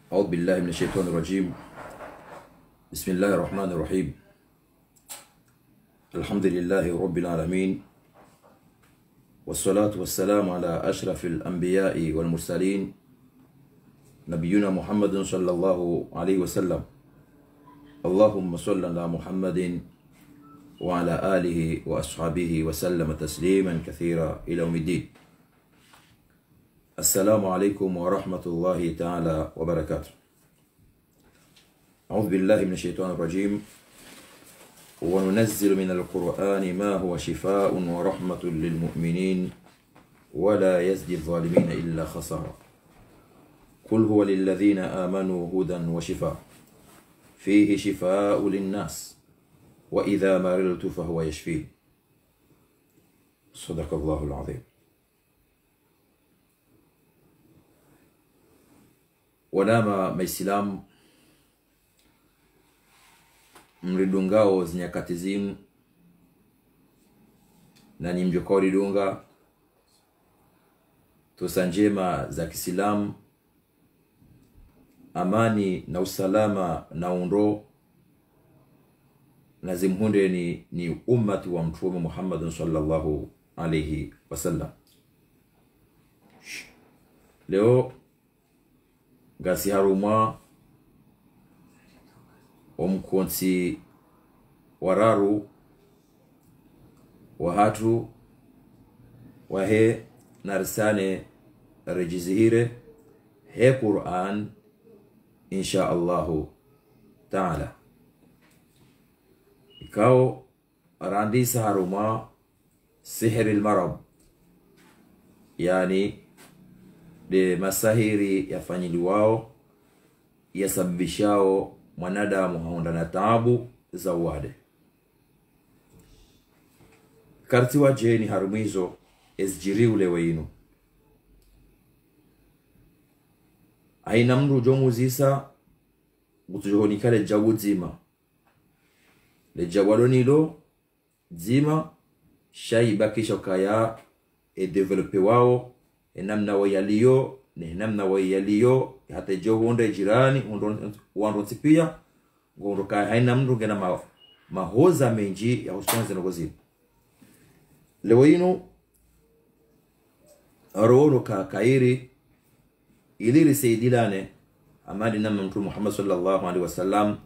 أعوذ بالله من الشيطان الرجيم. بسم الله الرحمن الرحيم. الحمد لله رب العالمين، والصلاة والسلام على أشرف الأنبياء والمرسلين نبينا محمد صلى الله عليه وسلم. اللهم صل على محمد وعلى آله وأصحابه وسلم تسليما كثيرا إلى يوم الدين. السلام عليكم ورحمة الله تعالى وبركاته. أعوذ بالله من الشيطان الرجيم. وننزل من القرآن ما هو شفاء ورحمة للمؤمنين ولا يزدي الظالمين إلا خسارة. قل هو للذين آمنوا هدى وشفاء فيه شفاء للناس وإذا مرضت فهو يشفين. صدق الله العظيم. Wadama Maislamu mridungao zinyakati zimu na nimjoko ridunga tosa njema za Kiislamu, amani na usalama na undo na zimhunde ni ummati wa Mtume Muhammad sallallahu alayhi wasallam. Leo gasi haruma omkonsi wararu wahatu wahe narsane rejizihire he Qur'an insha Allahu ta'ala. Ikao arandisa haruma sihri al-marab, yani de masahiri yafanyiliwao yasababishao mwanadamu haonda na taabu za wade. Karti wa jeni harumizo ezjiriule weinu. Aina mru jomu zisa gutujohoni kale jagu zima. Le jagwadoni lo zima shai bakisho kaya develope wao namna wayaliyo ni namna wayaliyo hata johonde jirani wando tipia ngondo kai haina mndu gena mahoza menji ya uswanze nogozi. Leo ino aroro ka kairi iliri saidilane amadi namna Mtume Muhammad sallallahu alaihi wasallam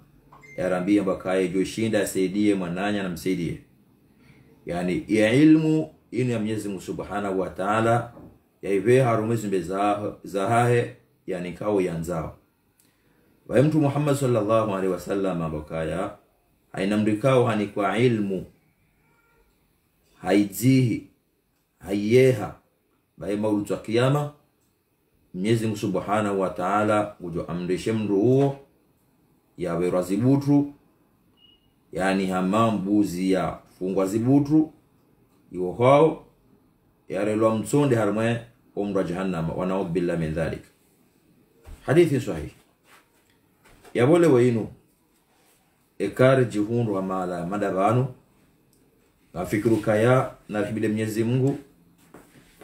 yarambia bakaye joshinda saidie mwananya na msaidie, yani ya ilmu inu ya Mwenyezi Mungu Subhanahu wa Ta'ala ya ive harumezi mbezahahe yani kao yanzao. Wa Mtume Muhammad sallallahu alaihi wasallam abakaya hainamrikao hani kwa ilmu haidzihi hayeha bae maulutu wa kiyama Mwenyezi Mungu Subhanahu wa Ta'ala ujo amrishe mru huo ya werazibutu, yani hamambuzi ya fungwa zibutu iwo hao yarelo mtsonde harmwe umra jahannam wa na'udhu billahi min dhalik. Hadithi sahih ya wale wainu ekari jihundu amala madabanu nafikiru kaya na hibile Mwenyezi Mungu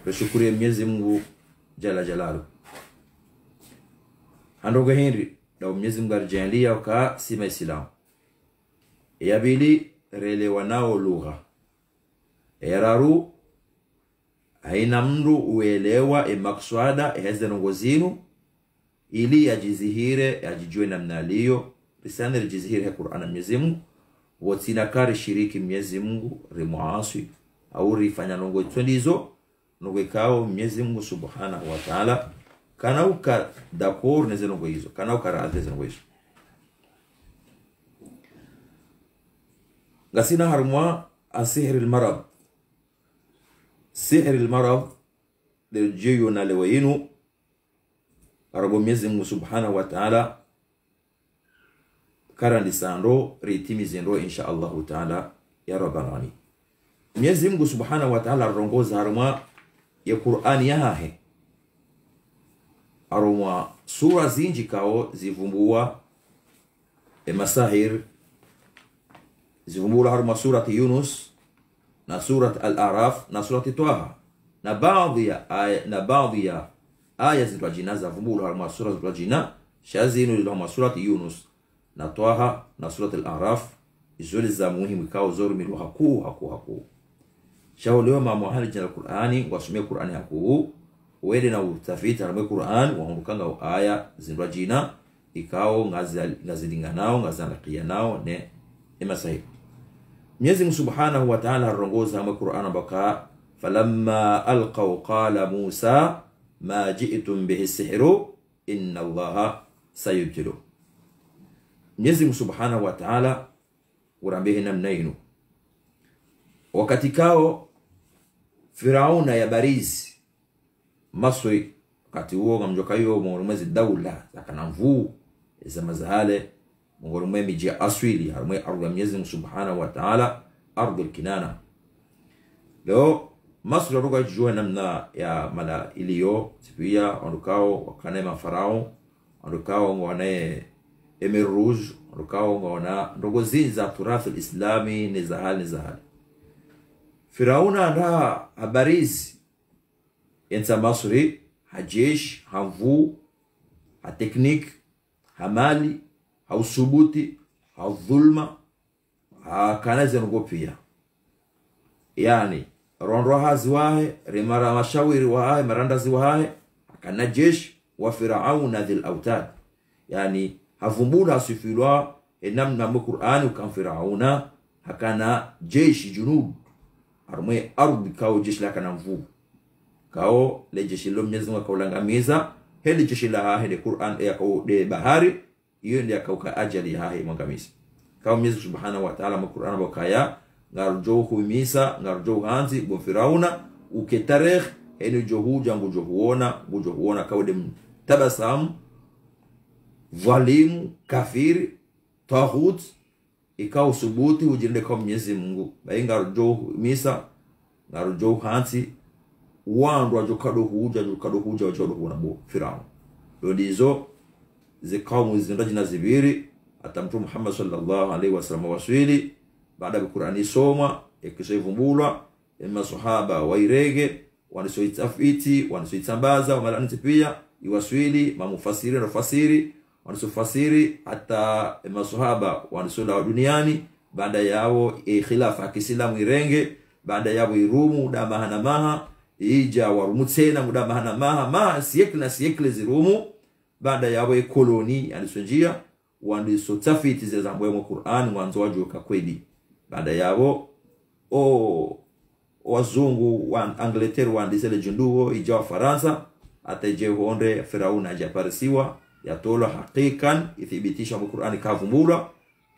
tushukuru Mwenyezi Mungu jala jalalu andoga henri da Mwenyezi Mungu arjalia ka sima Islam ya bili rele wanao lugha eraru haina mndu uelewa makswada heze nongozinu ili yajizihire yajijue namna liyo risana yajizihire ya Qur'an Mwenyezi Mungu wotina kari shiriki Mwenyezi Mungu rimuasi au rifanya nongo twendizo nongo kao Mwenyezi Mungu Subhanahu wa Ta'ala kana uka dakor neze nongo hizo kana uka radhi nongo hizo. Gasina harmwa asihri al-marad. Sihri al-marad lijiyo na lewainu arabu Mwenyezi Mungu Subhanahu wa Ta'ala karandi sando ritimizendo insha Allah Ta'ala ya rabbal alamin. Mwenyezi Mungu Subhanahu wa Ta'ala rongoza haruma ya Qur'ani yahe aruma sura zinji kao zivumbua masahir zivumbua haruma surati Yunus na surat al-Araf na surati Taha na baadhi ya aya zitwa jina za vumbulu haruma sura zitwa jina shazinu liloma surati Yunus na Taha na surati al-A'raf izuri za muhimu kao zoru milu haku shahuliwa mamuhali jina Qur'ani wasumia Qur'ani haku uwede na utafiti haramwe Qur'ani wahundukanga aya zindwa jina ikao ngazidinga nao ngazanakia nao ne emasahi. Mwenyezi Mungu Subhanahu wa Ta'ala harongoza haramwe Qur'ani baka falamma alqaw qala Musa ma ji'tum bihi sihru inna Allaha sayubtilu. Mwenyezi Mungu Subhanahu wa Ta'ala urambihi namna inu wakati kao Firauna ya barizi Masri wakati huo ngamjoka hiyo mwezi daula zakanamvu za mazahale mwezi miji aswili harumwe ardhi ya Mwenyezi Mungu Subhanahu wa Ta'ala ardhi al-Kinana. Leo Masri waruga jua namna ya mala iliyo pia ondukao wakanema farao ondukao wane Emir Rouge ondukao wana ndogo za turathi al-Islami ni zahali Firauna nda habarizi yenza Masri hajesh havu ha teknik hamali hausubuti haudhulma hakanaze ngopia yani rondo hazi wahe rimara mashawiri wahe marandazi wahe kana jesh wa Firauna dhil autad yani havumbuna asifilwa namna mu Qur'ani ukan Firauna hakana jeshi junud armwe ardhi kao jeshi la kana mvu kao le jeshi lo Mwenyezi Mungu kaulangamiza heli jeshi la heli Qur'an ya kao de bahari hiyo ndio kauka ajali hahi mwangamizi kao Mwenyezi Subhanahu wa Ta'ala mu Qur'an bakaya ngarjo humisa ngarjo hanzi bo Firauna uketarikh heli johuja ngujohuona kao de tabasam valimu kafiri tahut ikao subuti ujinde kwa Mwenyezi Mungu bainga rojo misa na rojo hansi wandu wajokado huja wajodo huona bo Firaun lodizo zikao muzindaji na zibiri hata Mtume Muhammad sallallahu alaihi wasallam waswili baada ya Qur'ani soma ikisoivumbulwa masahaba wairege wanisoitafiti wanisoitambaza wamalani pia iwaswili mamufasiri na fasiri wanasufasiri hata masahaba wanasola duniani baada yao khilafa Kiislamu irenge baada yao irumu da mahana maha ija warumu tena muda mahana maha siyekle zirumu baada yao koloni alisonjia wandisotafiti za mambo ya Qur'an mwanzo wajuka kweli baada yao wazungu wa Angleterre wandisele junduo ija wa Faransa ataje honde Firauna ajaparisiwa yatola hakikan ithibitisha mu Qur'ani kavumbula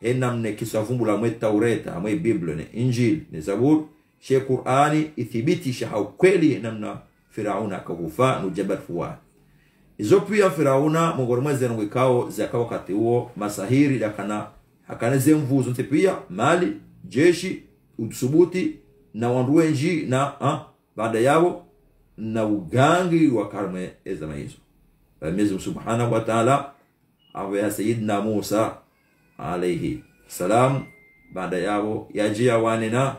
enamne kisavumbula mwe Taureta mwe Biblia ne Injil ne Zabur she Qur'ani ithibitisha kweli namna Firauna akakufa nujabat fuwa izo pia Firauna mongoromeze ngwikao zakao wakati huo masahiri dakana hakaneze mvuzo pia mali jeshi utsubuti na wanduenji na baada yao na ugangi wa karme ezama hizo. Mwenyezi Subhanahu wa Ta'ala awe Sayyidina Musa alayhi salam baada yao yajia wanena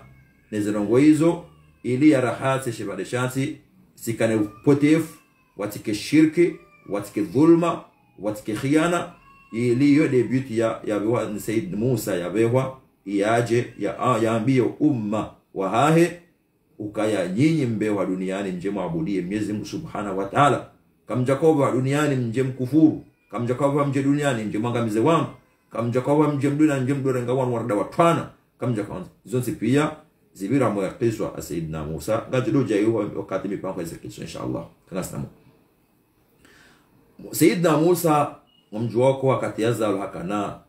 nezenongo hizo ili ya rahati shibadeshati sikane upotefu watike shirki watike dhulma watike khiyana ili yo debut ya bewa Sayyid Musa ya bewa iaje ya ambio umma wa hahe ukaya nyinyi mbewa duniani mje muabudie Mwenyezi Mungu Subhanahu wa Ta'ala kamjakoba duniani mje mkufuru kamjakoba mje duniani mje mwangamize wangu kamjakoba mje duniani mje mdorenga wanu warada watwana kamjakoba zonsi pia zibira mwakiswa Sayyidina Musa ngajudoja hiyo wakati mipango izikisho inshallah kana samu Sayyidina Musa mumjuoko wakati yazal hakana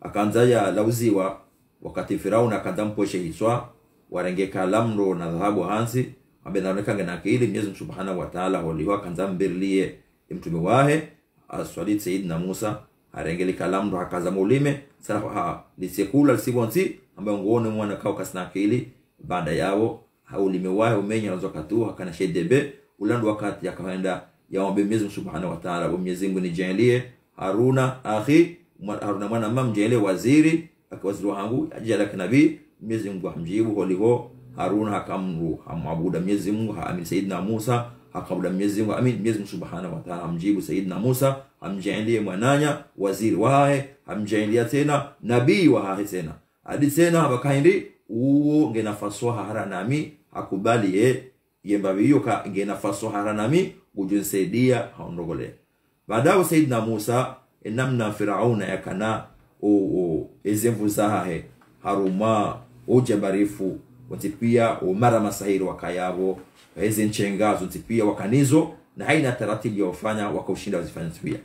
akanzaya lauziwa wakati Firauna akadamposhe hiswa warengeka lamro na dhahabu hansi abenaoneka ngena kile Mwenyezi Subhanahu wa Ta'ala holiwa kanzambirlie mtume wahe aswali Sayyidina Musa arengeli kalamro hakaza mulime sara lisekula lisibonsi ambaye ngone mwana kao kasna kile baada yao haulime wahe umenya wakati hakana shedebe ulandu wakati yakaenda yaombe Mwenyezi Subhanahu wa Ta'ala Mwenyezi Mungu nijalie Haruna akhi Haruna mwana mamjele waziri akawaziri wangu ajala kinabii Mwenyezi Mungu hamjibu holiho Haruna hakamru hamabuda Mwenyezi Mungu haamini Sayyidina Musa akabuda Mwenyezi Mungu amin. Mwenyezi Mungu Subhanahu wa Ta'ala amjibu Sayyidina Musa, amjalie mwananya waziri wae, amjalia tena nabii wae tena hadi tena abakaindi uo nge nafaswa hara nami akubali yembabiyo ka nge nafaswa hara nami ujensaidia haondogole. Baadaye Sayyidina Musa namna Firauna yakana ezemvu zahe haruma ujabarifu watipia mara masahiri wakayabo eze nchengazo tipia wakanizo na haina taratibu ya wafanya wakaushinda wazifanya tipia.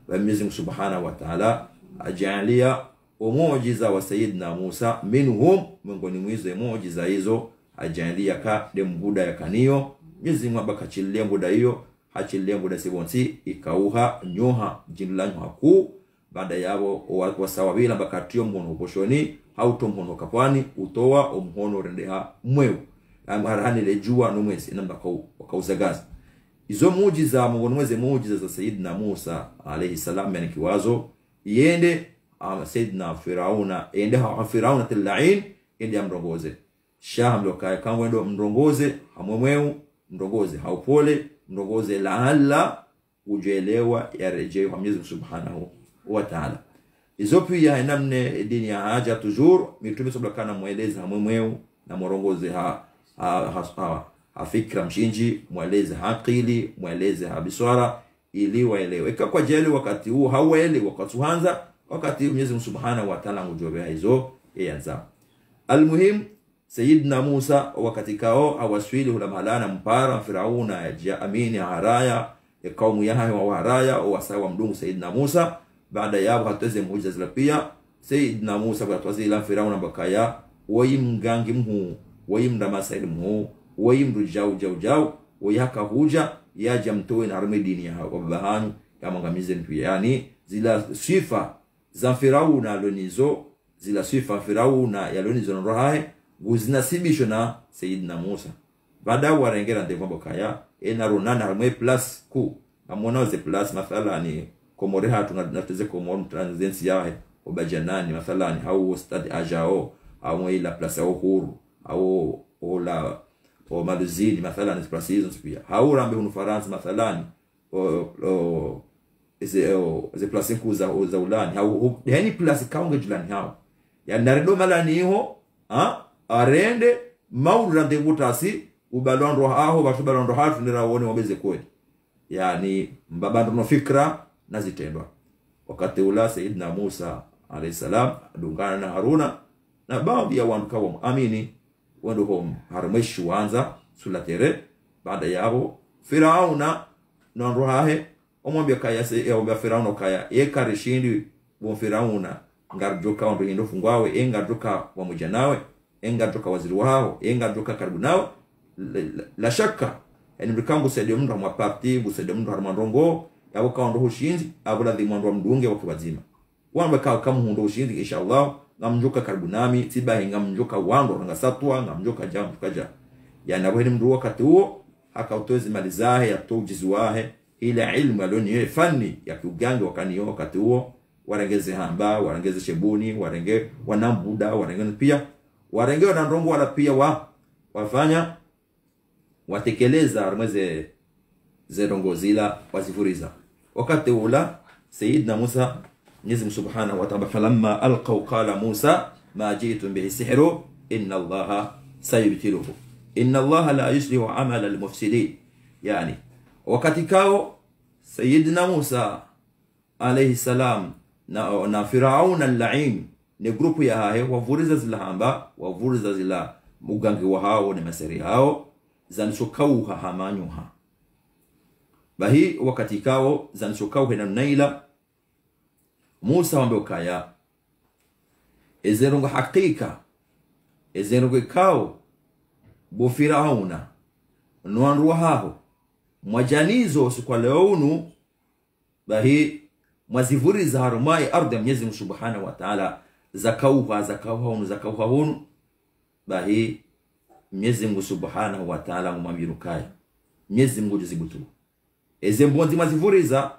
Mwenyezi Mungu Subhanahu wa Ta'ala ajalia muujiza wa Sayyidina Musa minhum miongoni mwizo muujiza hizo ajalia ka dembuda yakaniyo Mwenyezi Mungu abakachilia mbuda hiyo hachilia mbuda sibonsi ikauha nyoha jinla nyoha ku baada yabo wasawabila bakatio mhono poshoni hauto mhono kapwani utoa omhono rendeha mweu amarhani lejua no mwezi namba wakauzagaza izo muujiza miongoni mweze muujiza za Sayyidina Musa alayhi salam yani kiwazo yende Sayyidina Firauna ende Firauna tilain ende amrongoze shaham lokaya kamwendo mrongoze hamwemweu mrongoze haupole mrongoze laala ujuelewa yarejeo kwa Mwenyezi Subhanahu wa Ta'ala. Izo pia namne dini ya haja tujur mitume sobakana mueleza hamwemweu na morongoze fikra mshinji mueleze akili mueleze biswara ili waelewe kwa jeli wakati huu hawaele wakati huanza wakati Mwenyezi Subhanahu wa Ta'ala ngujobea hizo yanza. Almuhim Sayyidina Musa wakati kao awaswili hulamalana mpara Firauna ya amini haraya ya kaumu yahe wa haraya wasawa mdungu Sayyidina Musa. Baada yabo hatuweze muujiza zila pia Sayyidina Musa kwa tuwazila Firauna bakaya wayimgangi mhu wayimdamasa ilmhu wayimdu jau wayaka huja yaja mtoe na arme dini ya wabahanu ya mangamize mtu yani zila sifa za Firauna lonizo zila sifa Firauna ya lonizo nrohae guzinasibisho na Sayyidina Musa. Baada warengera ndevombo kaya ronana arme plus ku amona ze plus mathalani komoreha tunateze komon transensi yahe obajanani mathalani au stadi ajao au ila plus au huru au ola o maduzini mathalani plus hizo pia au rambe unu France mathalani ze plus ku za ulani au yani plus kaunge julani hao ya naredo malani ho arende maura ndegutasi ubalondo aho batubalondo hatu ndira wone wabeze kweli yani mbabando no fikra nazitendwa. Wakati ula Sayyidina Musa alayhi salam dungana na Haruna na baadhi ya watu kawa amini wando hom harumeshu wanza sulatere. Baada yao Firauna na rohahe omwambia kaya omba Firauna kaya yekarishindi bo Firauna ngarjoka ondo hindo fungwawe ngarjoka wa mujanawe ngarjoka waziri wao ngarjoka karibu nao la shaka yani mkambo saidio mtu wa party busaidio mtu harumandongo yabo kaondo hushinzi abula dhimwando mdunge wakibazima wamba kama hundo hushinzi inshallah ngamjoka karibu nami tiba ngamjoka wando ngasatwa ngamjoka jamu kaja yani abo mdu wakati huo akautozi malizahe ya tojizi wahe ila ilmu aloni fani ya kiuganga wakaniyo wakati huo warengeze hamba warengeze shebuni warenge wanambuda warenge pia warenge wanandongo wala pia wafanya watekeleza armeze zerongo zila wazifuriza. Wakati ula Sayyidina Musa Mwenyezi Subhanahu wa Ta'ala falamma alqaw qala Musa ma ji'tum bihi sihru inna Allaha sayubtiluhu inna Allaha la yuslihu amala al-mufsidin. Yani wakati kao Sayyidina Musa alayhi salam na Firauna al-la'in ni grupu ya hae wavuriza zila hamba wavuriza zila mugangi wa hao ni maseri hao zanshokauha hamanyuha bahi wakati kao zanshokauha na naila Musa wambe ukaya ezerongo hakika ezerongo kao bo Firauna nuanruwa hao mwajanizo sikwa leonu bahi mwazivuri za harumai ardhi ya Mwenyezi Subhanahu wa Ta'ala zakauha hunu bahi Mwenyezi Mungu Subhanahu wa Ta'ala mwambirukaya Mwenyezi Mungu jizibutu ezembonzi mazivuriza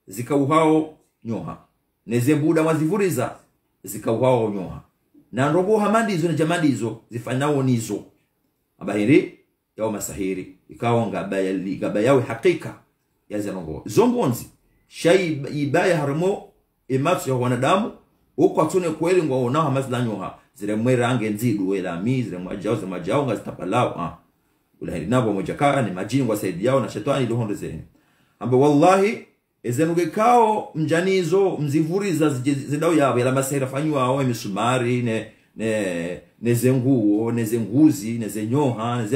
zikauhao nyoha nezembuda mazivuriza zikauhao nyoha na ndogo hamandizo na jamadizo zifanao nizo abahiri yao masahiri ikawa ngaba yawe hakika ya zenongo zombonzi shay ibaya harmo ematsu ya wanadamu uko atune kweli ngo ona hamazlanyoha zire mwerange nzidu wela mi zire majao ngazitapalao ulahiri nabo mojakaya ni majingwa saidi yao na shetani dohondo zeni ambe wallahi ezenuge kao mjanizo mzivuriza zidao yabo yala masahira fanywa ao emisumari ne zenguo ne zenguzi ne zenyoha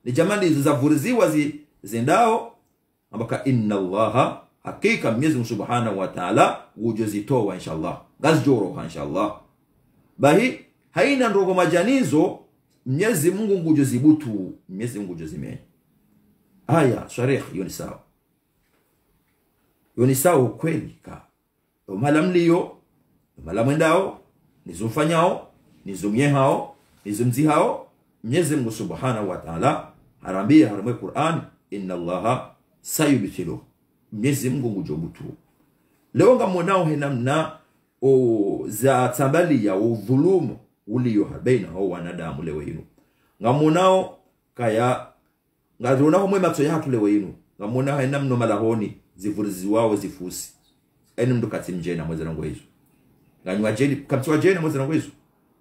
ne jamani zizavuriziwa zendao ambaka inna allaha hakika Mwenyezi Mungu Subhanahu wa Ta'ala ujozitoa inshallah gazjoro inshallah bahi haina ndogo majanizo Mwenyezi Mungu ngujozibutu Mwenyezi Mungu ujozimenya aya sharih yonisao kweli ka malamlio malamwendao nizumfanyao nizumyehao nizumzihao Mwenyezi Mungu Subhanahu wa Ta'ala harambia haramwe Qur'an inna allaha sayubtilu Mwenyezi Mungu ngujobutu leo ngamonao henamna za tambali ya udhulumu ulio baina hao wanadamu leo hino ngamonao kaya ngadonao mwe matso yatu leo hino ngamonao henamno malahoni zivurizi wao zifusi eni mdu katimjena mwezi nangu hizo nganywa jeni kapswa jena mwezi nangu hizo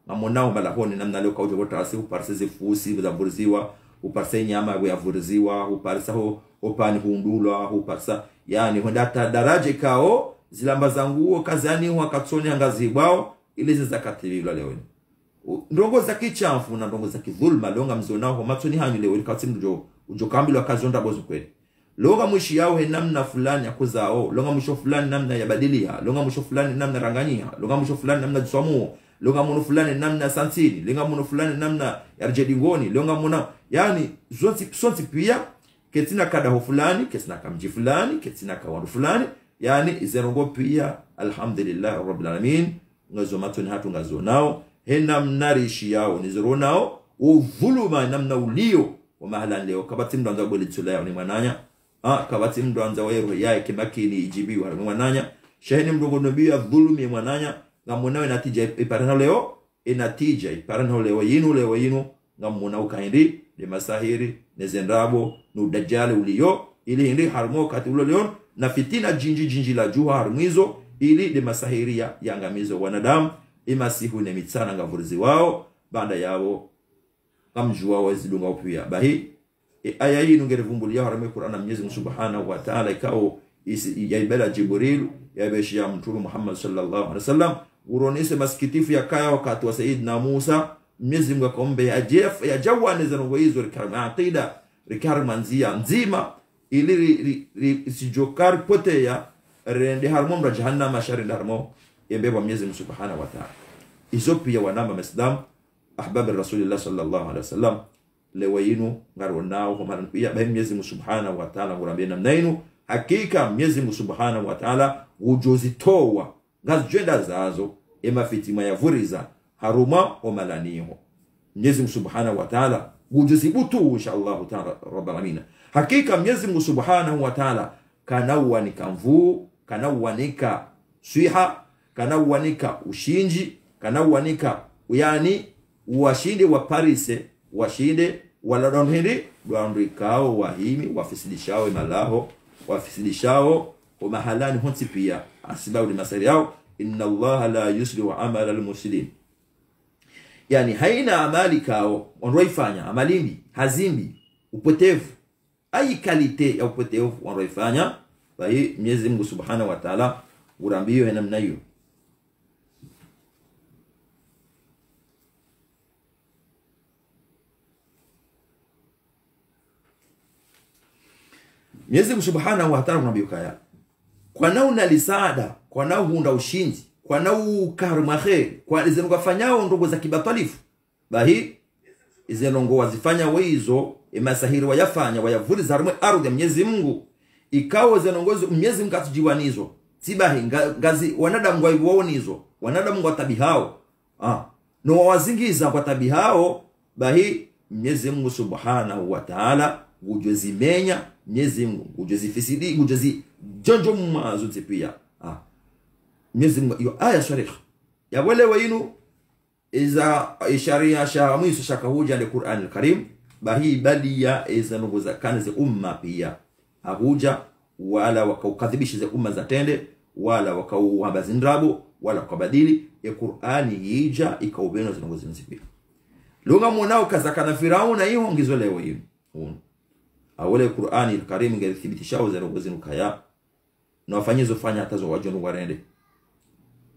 ngamonao malahoni namna leo kauje botasi uparse zifusi zivuriziwa uparse nyama ya vuriziwa uparsa ho opani hundulwa uparsa yani hondata daraje kao zilambaza nguo kazani wakatsoni angazibao ile zizakatibilwa leo ndongo za kichamfu na ndongo za kidhulma longa mzonao matsoni hanyu leo katsimdo ujokambilwa kazonda bozu kweli longa mwishi yao namna fulani yakuzao longa mwisho fulani namna yabadilia longa mwisho fulani namna ranganyia longa mwisho fulani namna jiswamuo longa muno fulani namna santini longa muno fulani namna yarjedingoni longa muno yani zonti pia ketina kadaho fulani ketina kamji fulani ketina kawandu fulani yani izerongo pia alhamdulillah rabbil alamin ngazo matoni hatu ngazo nao hena mnarishi yao nizoro nao uvuluma namna ulio wa mahala leo kabati mdo anza boli tsuleo ni mwananya kabati mdo anza wero yae kimakini ijibiwa ni mwananya shahini mdo nobia dhulumi mwananya ngamonawe natija iparana leo inatija iparana leo yinu ngamona ukaindi de masahiri nezendrabo no dajjal ulio ili hindi harmo kati ulo leon na fitina jinji la juha harmizo ili de masahiri ya yangamizo wanadamu imasihu ne mitsana ngavurizi wao baada yao kamjua wazidunga upia bahi aya hii nungerevumbulia harame Qur'an Mwenyezi Mungu Subhanahu wa Ta'ala ikao ya ibada Jibril ya beshia mtume Muhammad sallallahu alaihi wasallam uronise masikitifu ya kaya wakati wa Sayyidina Musa Mwenyezi Mungu akombe ya jawane zanongo hizo rikarma aqida rikarma nzima ili sijokar pote ya rende harmon jahannama sharinda harmo yembeba Mwenyezi Mungu Subhanahu wa Ta'ala izo pia wanama masdam ahbab rasulillah sallallahu alaihi wasallam lewayinu ngaronao kwa maana pia Mwenyezi Mungu Subhanahu wa Ta'ala ngurambia namnainu hakika Mwenyezi Mungu Subhanahu wa Ta'ala ujozitoa ngazjenda zazo emafitima ya vuriza haruma o malaniho Mwenyezi Mungu Subhanahu wa Ta'ala ujuzibutu inshallah ta'ala rabbal alamin hakika Mwenyezi Mungu Subhanahu wa Ta'ala kanawanika mvuu kanawanika swiha kanawanika ushinji kanawanika yani washinde wa parise washinde waladonhindi duandikao wahimi wafisidishao malaho wafisidishao o mahalani honti pia asibabu ni masari yao inna allaha la yuslihu amala al-mufsidin yani haina amali kao onroifanya amalindi hazimbi upotevu ai kalite ya upotevu onroifanya bahi Mwenyezi Mungu Subhanahu wa Ta'ala urambio namna hiyo Mwenyezi Mungu Subhanahu wa Ta'ala urambio kaya kwa nao nalisaada kwa nao hunda ushinzi kwa nao karma khair kwa izengo fanyao ndogo za kibatalifu bahi izengo wazifanya weizo emasahiri wayafanya wayavuriza harumwe ardhi ya Mwenyezi Mungu ikawa zenongozo Mwenyezi Mungu atujiwanizo sibahi ngazi wanadamu waiwonizo wanadamu watabihao no wazingiza kwa tabihao bahi Mwenyezi Mungu Subhanahu wa Ta'ala ujozimenya Mwenyezi Mungu ujozifisidi ujozi jonjo mazuti pia Mwenyezi Mungu hiyo aya sharih ya wale wainu iza isharia shahamu shakahuja le Qur'an al-Karim bahi badia ezanongoza kanze umma pia abuja wala wakaukadhibisha ze umma za tende wala wakauhamba ndrabo wala kubadili ya Qur'ani hija ikaubeno zinongozi nzipia lunga mwanao kazakana Firauna hiyo ngizo leo hiyo awale Qur'ani al-Karim ngelithibitisha zinongozi nukaya na wafanyizo fanya hata zo wajonu warende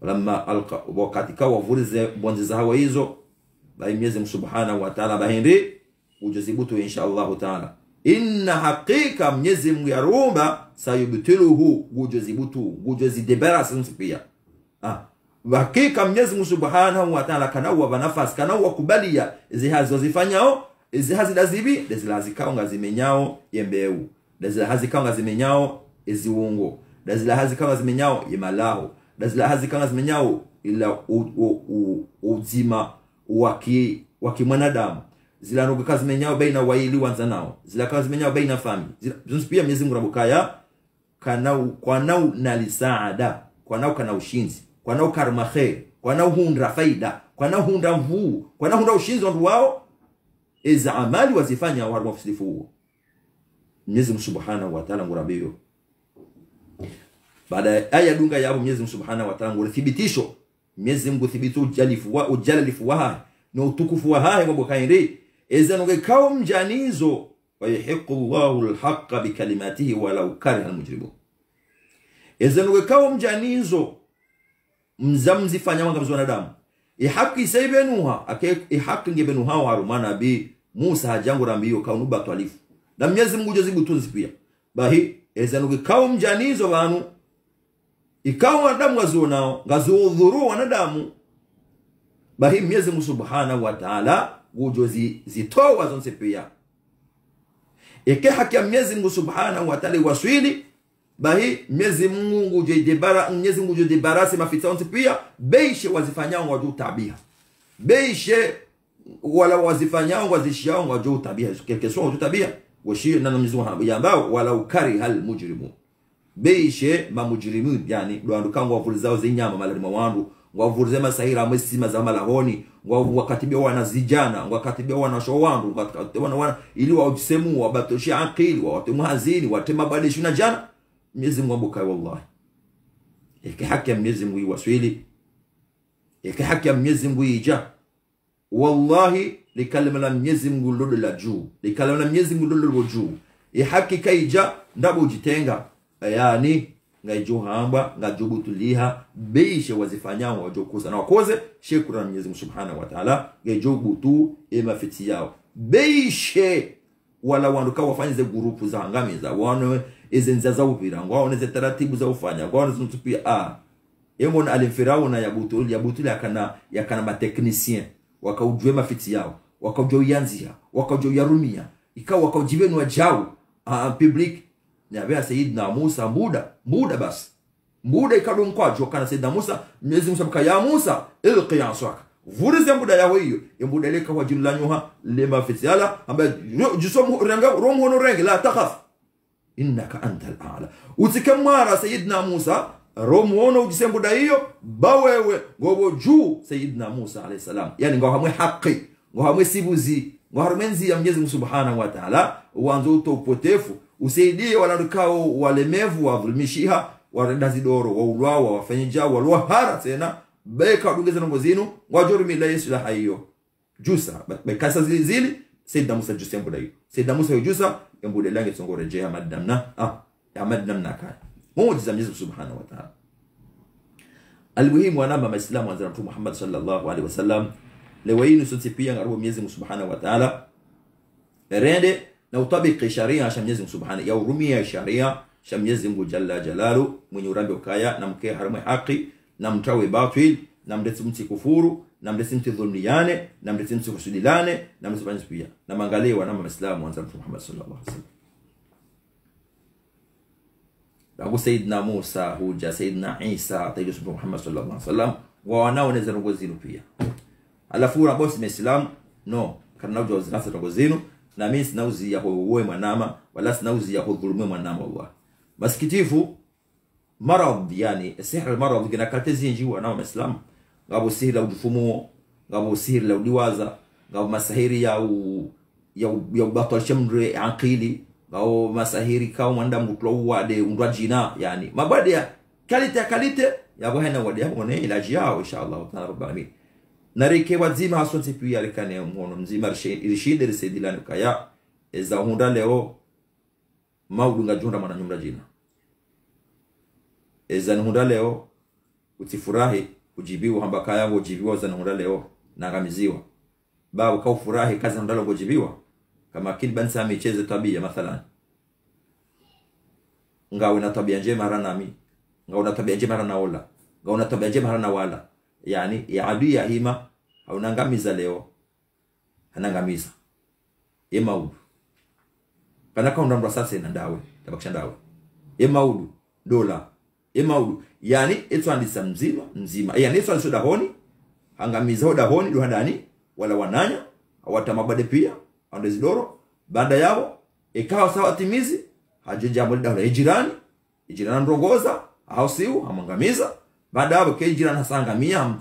lamma alqa wakati kawa vurize bonzi za hawa hizo bai Mwenyezi Subhanahu wa Ta'ala bahindi ujozibutu insha Allah Ta'ala inna haqiqa Mwenyezi Mungu yarumba sayubtiluhu ujozibutu ujozidebarasa nsipia hakika Mwenyezi Subhanahu wa Ta'ala kanawa banafasi kanawa kubalia zihazo zifanyao zihazi dazibi dezilazikao ngazimenyao yembeu dezilazikao ngazimenyao eziungo dezilazikao ngazimenyao yemalaho dezilazikao ngazimenyao ila uzima waki mwanadamu zila nugu kazi menyao baina waili wanzanao zila kazi menyao baina fami zila Mwenyezi Mungu rabukaya kwa nau nalisaada kwa nau kana ushinzi kwa nau karma khair kwa nau hundra faida kwa nau hundra mvuu kwa nau hundra ushinzi wandu wao eza amali wazifanya wa mafisifu Mwenyezi Subhanahu wa Ta'ala ngurabiyo baada aya dunga ya Mwenyezi Subhanahu wa Ta'ala nguruthibitisho Mwenyezi Mungu thibitu ujalifu wa na utukufu wa hae mambo kaindi ezanoge kao mjanizo wa yahiqu Allahu al-haqqa bi kalimatihi walau kariha al-mujrimun ezanoge kao mjanizo mzamzi fanya wanga mzwanadamu ihaki saibenuha ake ihaki ngebenuha warumana bi Musa hajangu rambiyo kaunuba twalifu na Mwenyezi Mungu jozibu tunzi pia bahi ezanoge kao mjanizo banu ikawa wanadamu wazonao ngazuudhuru wanadamu bahi Mwenyezi Mungu Subhanahu wa Ta'ala ujozi zitoa zonse pia eke haki ya Mwenyezi Mungu Subhanahu wa Ta'ala waswili bahi Mwenyezi Mungu ujedebara Mwenyezi Mungu ujedebarasi mafita zonse pia beishe wazifanyao wajuu tabia beishe wala wazifanyao wazishiao wajuu tabia kesho wajuu tabia washie na Mwenyezi Mungu ambao wala ukari hal mujrimu beishe mamujrimu yani ndo kango wavulizao zinyama malarima wandu wavuruze masahira mwesima za malahoni wakatibia wanazijana wakatibia wanashowandu wakatibia ili waujisemu wabatoshi akili watemu hazini watema badishu na jana Mwenyezi Mungu ambuka wallahi yake haki ya Mwenyezi Mungu waswili yake haki ya Mwenyezi Mungu ija wallahi likalima la Mwenyezi Mungu lolo la juu likalima la Mwenyezi Mungu lolo la juu haki kaija ndabo ujitenga yani ngaijo hamba ngajubu tuliha beishe wazifanyao wajokuza na wakoze shukran Mwenyezi Mungu Subhanahu wa Ta'ala ngajubu tu emafiti yao beishe wala wanduka wafanyize grupu za ngamiza wane ezenza za upira ngwaone ze taratibu za ufanya ngwaone zintupia yemona alimfirauna yabutuli yakana ma technicien wakaujwe mafiti yao wakaujwe yanzia wakaujwe yarumia ikawa wakaujibenu wajao public Nyabea Sayyidina Musa muda basi muda ikadum kwajo kana Sayyidina Musa Mwenyezi Mungu sabaka ya Musa ilqi aswaka vurize muda yawe hiyo muda leka wajilanyuha lema fitiala ambaye jisomu ranga romu renge la takhaf innaka antal a'la utikamara Sayyidina Musa romu ujisembuda hiyo bawewe gobo juu Sayyidina Musa alayhi salam yani ngahamwe haki ngahamwe sibuzi ngaharmenzi ya Mwenyezi Mungu Subhanahu wa Ta'ala uanzo utopotefu usaidie wanadukao walemevu wavulmishiha waredazidoro waulwawa wafanyijao walwahara tena beka dungeza nongozinu wajurumi la Yesu la hayo jusa bekasa zili Sayyidina Musa jusa mbuda hiyo Sayyidina Musa yujusa mbuda lange tsongorejea madamna ya madamna kaya muujiza Mwenyezi Subhanahu wa Ta'ala almuhimu wanamba maislamu wanzana Mtume Muhammad sallallahu alaihi wasallam lewainu sote pia ngarubo Mwenyezi Subhanahu wa Ta'ala rende na utabiki sharia sha Mwenyezi Mungu Subhanahu ya urumia sharia sha Mwenyezi Mungu Jalla Jalalu mwenye urambi ukaya na mke haramu haki na mtawe batil na mdesi mti kufuru na mdesi mti dhulmiyane na mdesi mti kusudilane na mdesi mti pia na mangalewa na Waislamu wanza Mtume Muhammad sallallahu alaihi wasallam Abu Sayyidina Musa huja Sayyidina Isa tayo Mtume Muhammad sallallahu alaihi wasallam wa wanaoneza ngozinu pia alafu rabosi Muislam no kana ujo zinasa ngozinu na mimi sinauzi ya kuwe mwanama wala sinauzi ya kudhulumiwa mwanama Allah masikitifu marad yani sihr marad kina katezi njiwa na Waislamu ngabo sihir la ufumo ngabo sihir la udiwaza ngabo masahiri ya ya batal shamre aqili au masahiri kao mwanda mutlo wade undwajina yani mabade ya kalite ya bwana wade ya one ilaji yao inshallah ta'ala rabbul alamin narike wazima hasonse pia rekane mhono mzima irishide risedilani kaya eza hunda leo maudunga junda mana nyumra jina eza hunda leo utifurahi ujibiwa hamba kaya ujibiwa za hunda leo nangamiziwa babu ka ufurahi kazi hunda leo ujibiwa kama kilban sami cheze tabia mathalan ngawe na tabia njema haranami ngawe na tabia njema haranaola ngawe na tabia njema haranawala yani ya adui ya hima haunangamiza leo hanangamiza yemaudu kana kaunda ndo sasa ina ndawe tabakisha ndawe yemaudu dola yemaudu yani eto andisa mzima yani eto andisa dahoni hangamiza dahoni do handani wala wananya awata mabade pia andezidoro baada yao ikawa sawa timizi hajenja mwenda na jirani ndongoza au siu amangamiza baada yao ke jirani hasangamia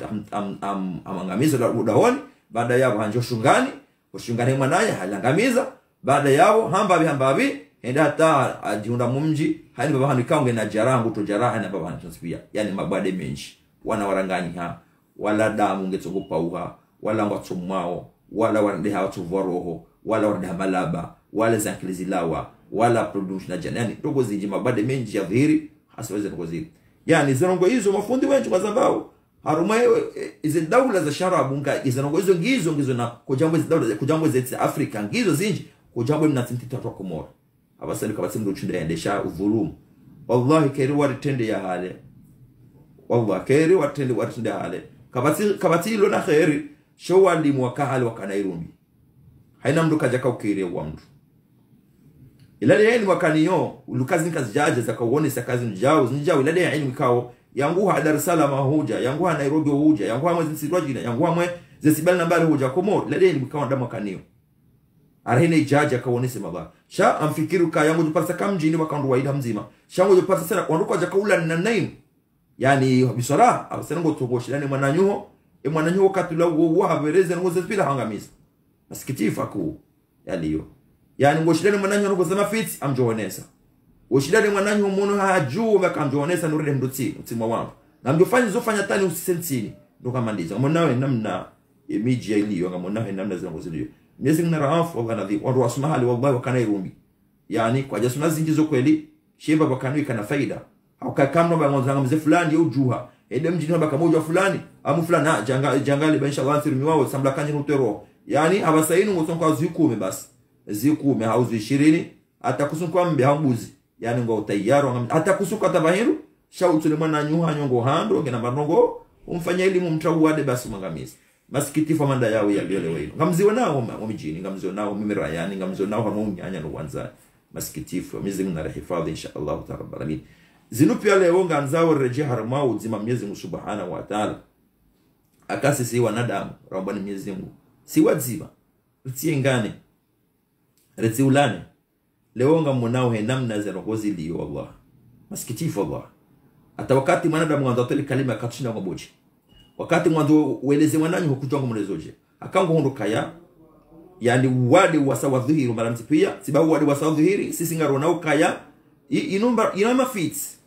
amangamiza dahoni baada yao hanjo shungani mwanaye halangamiza baada yao hambabi enda hata ajiunda mumji hani baba hanikaunge na jarangu to jaraha na baba hantusipia yani mabade menji wana waranganyi ha wala damu ngetsogopa uha wala ngatsomao wala wandeha watuvoroho wala wandeha malaba wala zankilizilawa wala production na janani ndogo zinji mabade menji ya dhiri hasiweze ndogo zili yani zirongo hizo mafundi wengi kwa sababu haruma izi daula za sharabu nga izanongo hizo ngizo na kujambo hizo daula kujambo za Afrika ngizo zinji kujambo mnatinti kwa Komoro abasali kabatsi mruchinde endesha udhulumu wallahi keri waritende ya hale wallahi keri waritende ya hale kabati ilo na khairi sho walimu wakahali wakanairundi haina mdu kajaka ukiri wa mdu ilale ya ilmu wakaniyo ulukazi nikazi jaje zaka uone sakazi njao ilale ya ilmu kao yanguha Dar es Salaam huja yanguha Nairobi huja yanguha mwezi sirwajina yanguha mwe zesibali nambari huja Komoro ilale ya ilmu kao ndamu wakaniyo arahine ijaja kaonese mabara sha amfikiru ka yangu jupasa kamjini wakandu waida mzima shangu jupasa sana wanduko aja kaula na naim yani bisara abasengo togoshirani mwananyuho mwananyuho katula wo habereze ngoze pila hangamiza masikitifa ku yaliyo yani ngoshirani mwananyuho ngo zama fit amjoonesa woshirani mwananyuho muno haju makamjoonesa nuride mdutsi mtima wangu na mjofanya zofanya tani usisensini ndo kama ndizo mwonawe namna imiji ya iliyo ngamonawe namna zango ziliyo Mwenyezi Mungu raafu wa nadhi wa wasmahali wallahi wakana irumi yani kwa jasuna zinjizo kweli sheba bakanui kana faida au kakamno bangonza mzee fulani au juha ede mjini baka moja fulani amu fulani jangali ba inshallah sirmi wao samla kanyi rutero yani abasainu ngosonka zikume basi zikume hauzi 20 atakusunkwa mbe hambuzi yani ngo tayaro atakusuka tabahiru shautule mwana nyuha nyongo hando ngena banongo umfanya elimu mtauade basi mangamizi masikitifu manda yao ya leo hilo ngamziwa nao mjini ngamziwa nao mimirayani ngamziwa nao hanunyanya no kwanza masikitifu Mwenyezi Mungu anahifadhi inshallah ta'ala alamin zinupia leo nganzao rejea harama uzima Mwenyezi Mungu subhanahu wa ta'ala akasi si wanadamu rabbani Mwenyezi Mungu si wazima tsiengane reziulane leo ngamonao he namna za ngozi liyo Allah masikitifu Allah hata wakati mwanadamu anatoa kalima katushinda mabochi wakati mwanzo ueleze mwananyu hukutonga mlezoje akango hondoka ya yani wade wasawa dhuhiru maramti pia sibabu wade wasawa dhuhiri sisi ngaro na ukaya inumba inama fits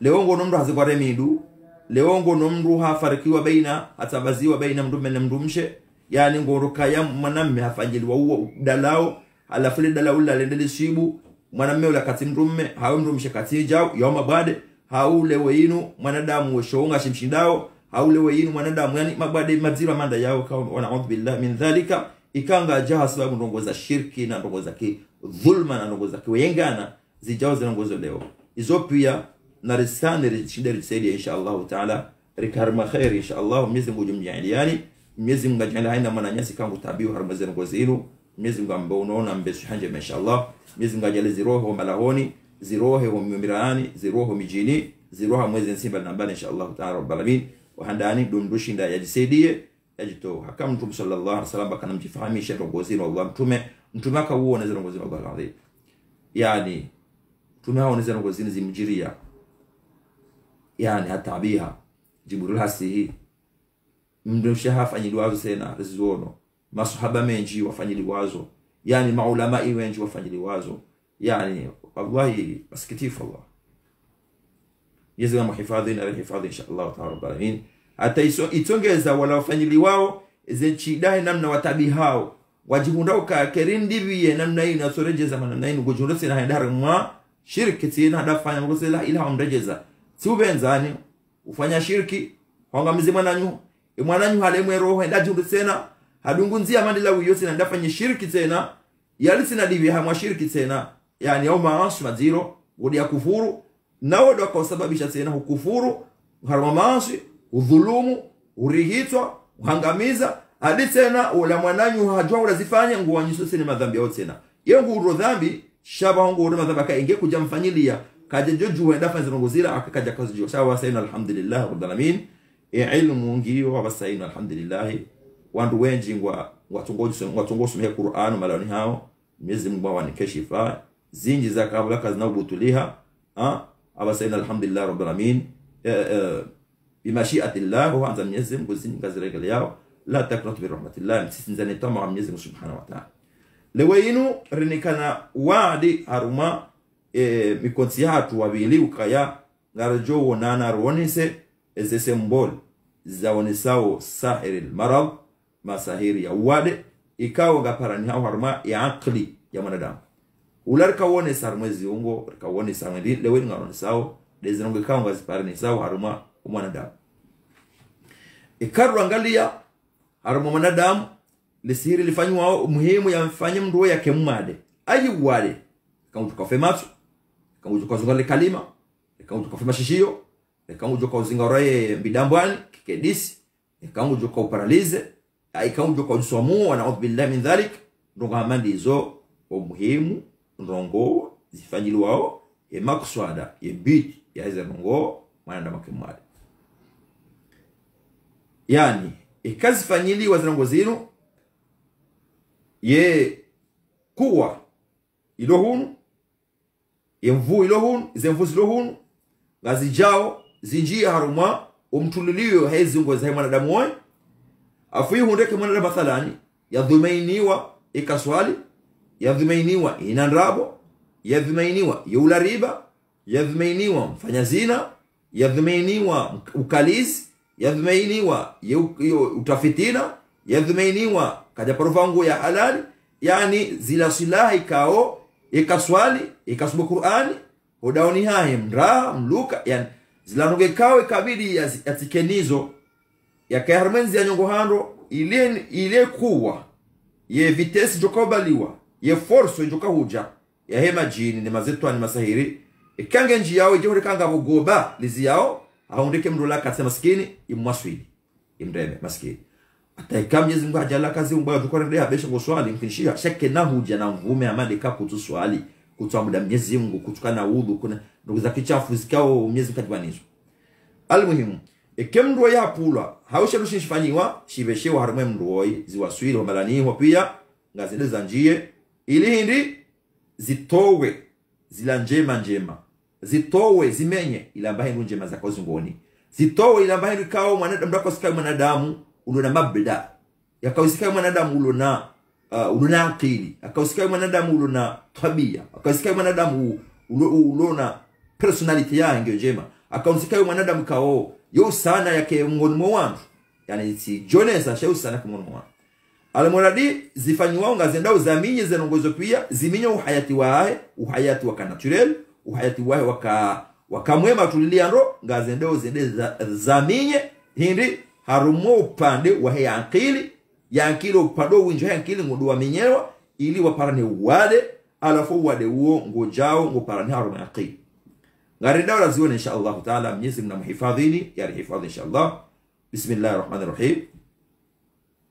leongo nomro hazikwa remindu leongo nomro hafarikiwa baina atabaziwa baina mdume na mdumshe yani ngoroka ya mwanamme hafanyiliwa huo dalao alafu dalao la lendele shibu mwanamme ula kati mdume hawe mdumshe kati jao yoma bade haule weinu mwanadamu weshonga shimshindao haule weinu mwanadamu yani mabade mazira manda yao kwa wanaudhu billah min dhalika ikanga jaha sababu ndongoza shirki na ndongoza ki dhulma na ndongoza ki wengana zijao zinongozo leo izo pia na risane rishinde risaidia inshallah taala rikarma khair inshallah Mwenyezi Mungu jumjaliani Mwenyezi Mungu ajala haina mananyasi kangu tabiu harma zinongozo hilo Mwenyezi Mungu ambao unaona mbesu hanje inshallah Mwenyezi Mungu ajale ziroho malahoni ziroho mmirani ziroho mijini ziroho mwezi nsimba nambani inshallah taala rabbal alamin wahandani dumdushinda yajisaidie yajito hakam mtume sallallahu alaihi wasallam kana mjifahamisha rongozini Allah mtume akaona zile rongozini Allah alaihi yani mtume haona zile rongozini zimjiria yani hata biha jibril hasihi mndosha hafanyili wazo sena rizono masahaba menji wafanyili wazo yani maulama wengi wafanyili wazo, yani wallahi masikitifu Allah. Yesu amhifadhi na hifadhi inshallah ta'ala rabbal alamin. Hata itongeza wala wafanyili wao zenchidai namna watabi hao wajihundao ka kerindi biye namna hii na sorejeza namna hii ngojunda sina handara mwa shirki sina hadafanya ngose la ila umrejeza si ubenzani ufanya shirki hangamize mwananyu halemwe roho ndaji ndusena hadungunzia mandila wiyo sina ndafanya shirki tena yali sina divi hamwa shirki tena, yani au maasi maziro wodi ya kufuru nao ndo akasababisha tena hukufuru harama maasi udhulumu urihitwa uhangamiza hadi tena ula mwananyu hajua ulazifanya nguo nyuso ni madhambi yote tena yengu uro dhambi shaba ngo uro madhambi akainge kuja mfanyilia kaje joju wenda fanza ngozira akakaja kazi jo sawa saina alhamdulillah rabbil alamin ilmu ngio wabasaina alhamdulillah wandu wengi watungoji ya Qur'an malani hao Mwenyezi Mungu awanikeshifa zinji za kabla kazi na ubutuliha abasaina alhamdulillah rabbil alamin بمشيئة الله هو عند Mwenyezi Mungu zingaziregele yao la taknatu bi rahmatillah msisinzane tamaa Mwenyezi Mungu Subhanahu wa Ta'ala lewenu rinikana wadi haruma mikonsi hatu wabili ukaya ngarajo wonana ronise eze symbol zaonesao sahiril marad masahiri ya wade ikawa gaparani hao haruma ya akli ya mwanadamu ularika wone sarmwezi ungo rika wone sarmwezi lewenu ngaronesao dezinonge kawa ngaziparani sao haruma mwanadamu ikaru angalia haruma mwanadamu lisihiri lifanywa muhimu ya mfanye mndu yake mmade ayi wale kama tukafe macho kama tukazungale kalima kama tukafe mashishio kama tukazingaraye bidambwani kikedisi kama tukaparalize kama tukazusomua na billahi min dhalik ndo amandi hizo muhimu ndongo zifanyiliwao makswada bit ya hizo ndongo mwanadamu kimwade yani ikazi fanyiliwa zinongo zinu ye kuwa ilohunu ye mvu ilohunu zemvu ilohunu ngazijao zinjia haruma umtuliliyo hezi ngo za mwanadamu wao afuyi hundeke mwanadamu mathalani yadhumainiwa ikaswali yadhumainiwa inanrabo yadhumainiwa yula riba yadhumainiwa mfanya zina yadhumainiwa ukalizi yadhumainiwa utafitina yadhumainiwa kaja parufangu ya halali yani zila silaha ikao ikaswali ikasubu Qur'ani hudaoni hae mra mluka yani zila nuge kao ikabidi yatikenizo ya kaharmenzi ya nyongo hando ile kuwa ye vitesi jokobaliwa ye force jokahuja ya hema jini ni mazetu ni masahiri ikange nji yao ijore kanga bugoba lizi yao haundike mrula katse maskini imwaswili imreme maskini ataika Mwenyezi Mungu ajala kazi mbaya tukorendea besho ngo swali mkinishia sheke na huja na mvume amande kaputu swali kutwa muda Mwenyezi Mungu kutukana udhu kuna ndugu za kichafu zikao Mwenyezi katibanizo almuhimu ekemndo ya pula hausha rushinfanyiwa shibeshewa harumwe mndoi ziwaswili wa malaniwa pia ngazile za njie ili hindi zitowe zila njema zitowe zimenye ilambahe njema za kozungoni zitowe ilambahe kao mwanadamu ndako sikai mwanadamu ulona mabda yakawisikai mwanadamu ulona akili akawisikai mwanadamu ulona tabia akawisikai mwanadamu ulona personality yake njema akawisikai mwanadamu kao yo sana yake ngoni mwandu yani si jonesa shau sana kwa ngoni mwandu alamuradi zifanywa ngazendao zaminye zenongozo pia ziminyo uhayati wa naturel uhayati wae wakamwema tuliliando ngazendao zende zaminye hindi harumo upande wa yankili yankili upando winjo yankili ngudu wa minyewa ili waparane wade alafu wade uo ngojao ngoparane harumo yankili ngarindawa razione inshallah ta'ala Mwenyezi Mungu mhifadhini ya hifadhi inshallah bismillahirrahmanirrahim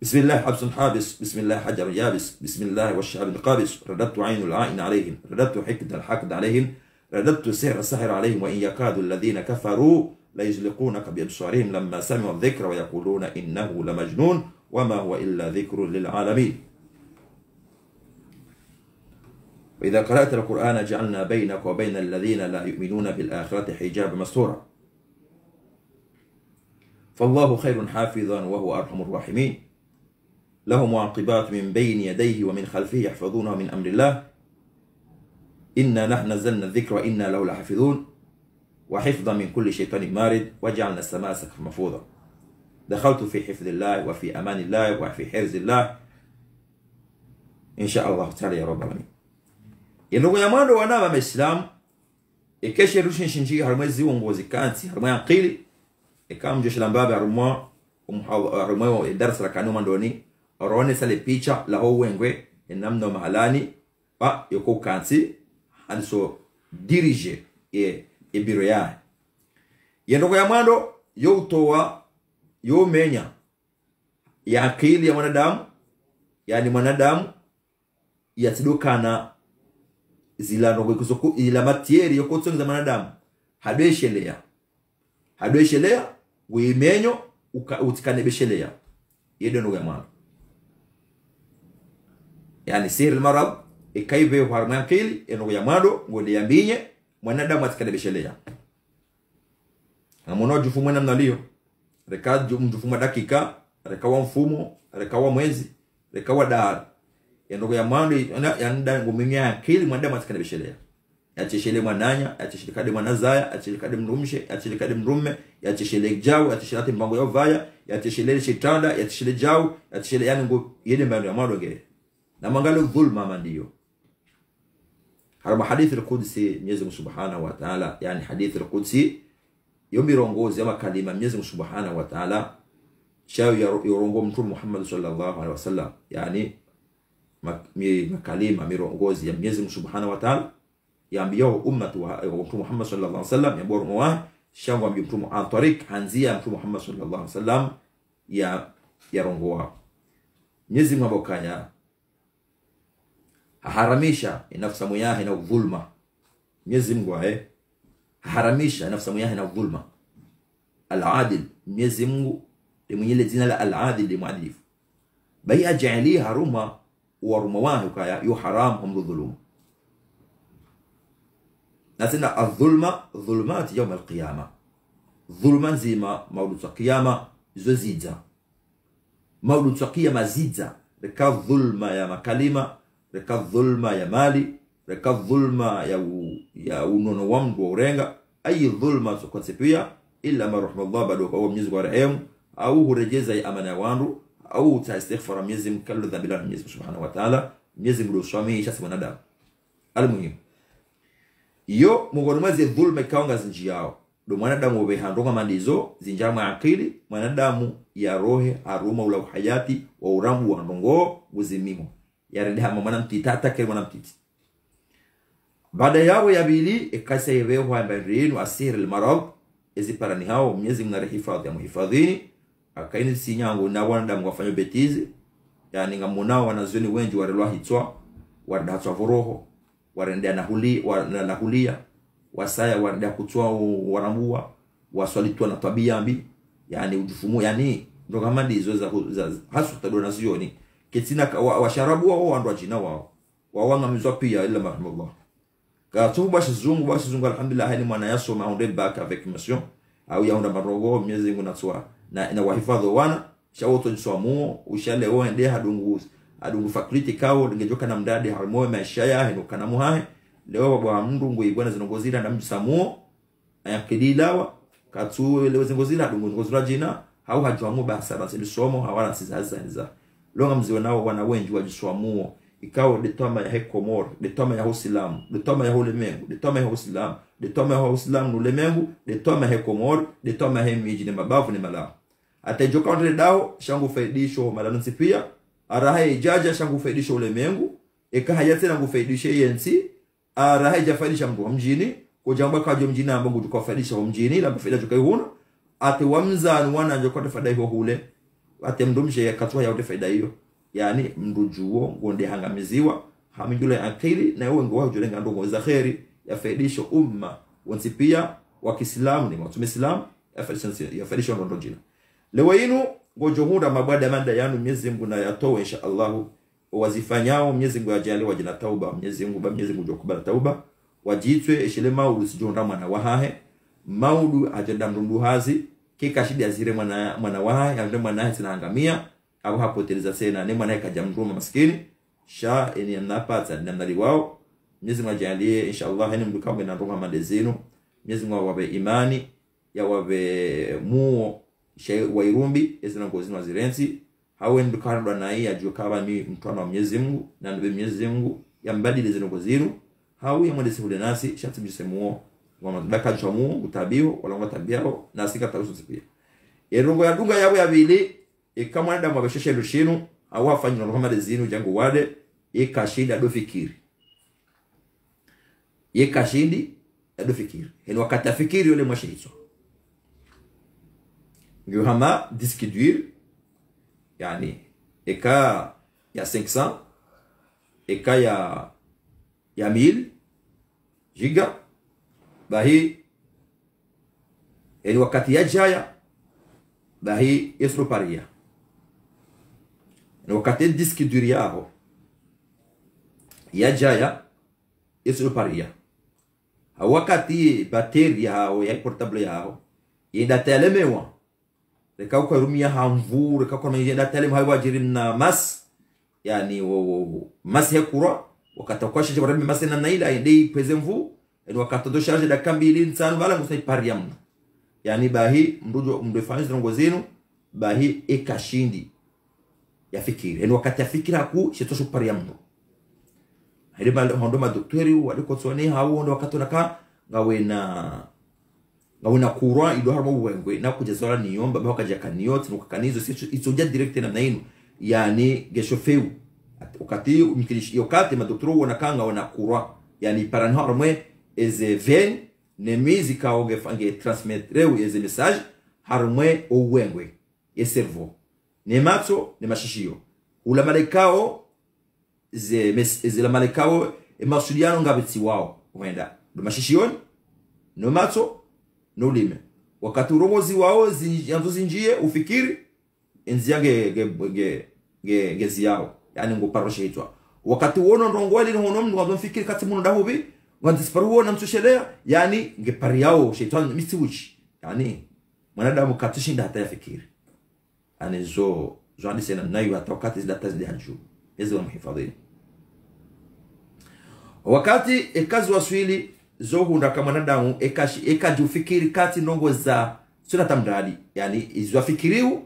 بسم الله حبس حابس بسم الله حجر يابس بسم الله والشعب القابس رددت عين العائن عليهم رددت حقد الحقد عليهم رددت سحر السحر عليهم وإن يكاد الذين كفروا ليزلقونك بأبصارهم لما سمعوا الذكر ويقولون إنه لمجنون وما هو إلا ذكر للعالمين وإذا قرأت القرآن جعلنا بينك وبين الذين لا يؤمنون بالآخرة حجاب مستورا فالله خير حافظا وهو أرحم الراحمين له معقبات من بين يديه ومن خلفه يحفظونه من أمر الله إنا نحن نزلنا الذكر وإنا له لحافظون وحفظا من كل شيطان مارد وجعلنا السماء سقفا محفوظا. دخلت في حفظ الله وفي أمان الله وفي حرز الله إن شاء الله تعالى يا رب العالمين. ينوغو يمانو ونام الإسلام ikeshe rushin shinji harmezi uongozi kanti harma yanqili ikam jeshi la mbabe harma darasa la kanuma ndoni orone sale picha la ho wengwe namno mahalani pa yoko kanti anso dirige biro ya yendoko ya mwando yo utoa yo menya ya akili ya mwanadamu, yani mwanadamu yatidokana zila nogwe kuzoku ila matieri yokotsonga mwanadamu hadweshelea wimenyo utikanebeshelea yedo nogwe mwana, yani sihir almarad ikaibe harma akili eno ya mwado ngode yambinye mwanadamu atikanebeshelea amono jufumu namna liyo rekaju mjufumu dakika rekawa mfumo rekawa mwezi rekawa dar eno ya mwado yanda ngumenya akili mwanadamu atikanebeshelea yacheshele mwananya yacheshele mwanazaya yacheshele mrumshe yacheshele mrumme yacheshele jawu yacheshele mbango ya vaya yacheshele shitanda yacheshele jawu yacheshele yani ngo yede mbano ya mwado ngere na mangalo dhulma mandio harama hadithi al-Qudsi Mwenyezi Mungu Subhanahu wa Ta'ala, yani hadithi al-Qudsi yomirongozi ama kalima Mwenyezi Mungu Subhanahu wa Ta'ala shao yorongo Mtume Muhammad sallallahu alaihi wasallam, yani makalima mirongozi ya Mwenyezi Mungu Subhanahu wa Ta'ala yaambia ummatu wa Mtume Muhammad sallallahu alaihi wasallam ya bora wa shao wa Mtume Antarik hanzia Mtume Muhammad sallallahu alaihi wasallam ya rongoa Mwenyezi Mungu abokanya haramisha nafsa muyahi na dhulma. Mwenyezi Mungu haramisha nafsa muyahi na dhulma. Al-adil, Mwenyezi Mungu mwenye jina la al-adil limuadilifu bai ajali haruma wa rumawahi kaya yu haram umru dhulum. Nasina adh-dhulma dhulumat yawm al-qiyamah, dhulman zima mawlud qiyama zozidza mawlud qiyama zidza reka dhulma ya makalima reka dhulma ya mali reka dhulma ya unono wa mtu urenga ayi dhulma tukonsepia illa ma rahmallah bado kwa Mwenyezi Mungu rehemu au hurejeza ya amana wandu au utastighfara Mwenyezi Mungu kallu dhabila Mwenyezi Subhanahu wa Ta'ala. Mwenyezi Mungu swamihisha si mwanadamu almuhim yo mugoromaze dhulma kaunga zinji yao do mwanadamu obehandonga mandizo zinjama akili mwanadamu ya rohe aruma ula hayati wa urambu wa ndongo uzimimo yarende hama mwana mtitata kele mwana mtiti baada yao ya bili ikasa yeweho ambayo asir almarad ezi parani hao Mwenyezi Mungu arehifadhi ya muhifadhini akaini sinyango na wanadamu wafanya betizi, yani ngamunao wanazioni wengi warelwa hitwa wardatwa voroho warendea na hulia wasaya warendea kutwa warambua waswalitwa na tabia mbi, yani ujufumu yani ndo kama ndizo za hasu tadona zioni ketina washarabu wao wandu ajina wao wawanga mizwa pia illa mahmudullah ka tu bashi zungu alhamdulillah hani mwana yaso maonde back avec mission au yaunda marogo Mwenyezi Mungu natwa na wahifadhi wana shawoto jiswamuo ushale oende adungu fakulti kao ngejoka na mdadi harmoe maisha ya hino kana muhahe leo bwa mndungu ibwana zinongozira na msamuo ayakidilawa katu leo zingozira adungu ngozira jina au hajwamu basara sisomo hawala sizaza longa mziwe nao wana wengi wajiswamuo ikao detoma ya hekomor detoma ya Uislamu detoma ya ulemengu detoma ya Uislamu detoma ya Uislamu ulemengu detoma ya hekomor detoma ya miji ni mabavu ni malao atajoka ndre dao shangu faidisho malansi pia araha ijaja shangu faidisho ulemengu ekahayate na ngufaidisha yensi araha jafaidisha mtu mjini kujamba kajo mjini ambangu tukafaidisha mjini la faida tukai huna ate wamzani wana njokota faida hiyo hule ate mdomshe ya katwa ya faida hiyo, yani mrujuo ngonde hangamiziwa hamijule akili na wewe ngwa julenga ndongo za khairi ya faidisho umma wansi pia wa Kiislamu ni watu Muislamu ya faidisho ndo jina lewa inu ngojohunda mabada manda yanu Mwenyezi Mungu na yatoe insha Allah wazifanyao Mwenyezi Mungu ajali wajina tauba Mwenyezi Mungu jokubala tauba wajitwe eshele maudu sijonda mwana wahahe maudu ajenda mrundu hazi kika shida zire mwana wahahe ande mwana sinaangamia au hapoteleza sena ne mwana kaja mruma maskini sha eni anapata namnali wao. Mwenyezi Mungu ajalie inshallah hani mduka mwe na roho madezino. Mwenyezi Mungu wawe imani ya wawe muo shay wairumbi ezina ngozi na zirenzi hawe mduka ndo na hii ajua kama ni mtwana wa Mwenyezi Mungu na ndio Mwenyezi Mungu yambadili zino ngozino hawe mwendese hule nasi shati mjisemuo wa madaka chamu utabio wala ngatabiao na sika tausu pia yerungo ya dunga yawe abili kama nda mwabesheshe lushinu au afanye roho madezino jangu wade ikashida do fikiri yekashindi ado fikiri helo wakati fikiri yule mwashizo ndio hama disque dur yani eka ya 500 eka ya 1000 giga bahi helo wakati ya jaya bahi yeslo paria no wakati disque dur yao ya jaya yeslo paria wakati bateri yao ya portable yao ida telemewa reka kwa rumia hamvu reka kwa mjenda telem hawa wajirim na mas yani mas ya kura wakati kwa shije barami mas na naila ide pezemvu ndo wakati do charge da kambili nsanu bala ngusai pariam yani bahi mrujo mdefanye ngo zenu bahi ekashindi ya fikiri ndo wakati fikira ku shitosho pariam hadi bali hondo madoktori waliko tsone hawo ndo wakati naka ngawena kurwa ido harmo wengwe na kujezora niyomba baka jakaniot nukakanizo isoja direct na nainu yani geshofeu wakati umkilishi wakati madoktori wanakanga wana kurwa yani paranharmwe eze ven nemizi kaoge fange transmettreu eze message harmwe owengwe e cerveau nematso ne mashishio ula malekao ze la malekao e masuliano ngabitsi wao wenda do mashishioni no matso no lime wakati urongozi wao yanzo zinjie ufikiri enziange gezi yao yani ngo paroshe hitwa wakati wono ndongwali no hono mndo fikiri kati muno dahobi ngandisparu wona mtushelea yani nge pari yao shetani misiwichi yani mwanadamu katushinda hata yafikiri yani zo andisena nayo hata wakati zidata zidianju ezo mhifadhini wakati ekazi waswili zo hunda kama nadamu ekaji ufikiri kati ndongo za suna tamdali yani izo fikiriu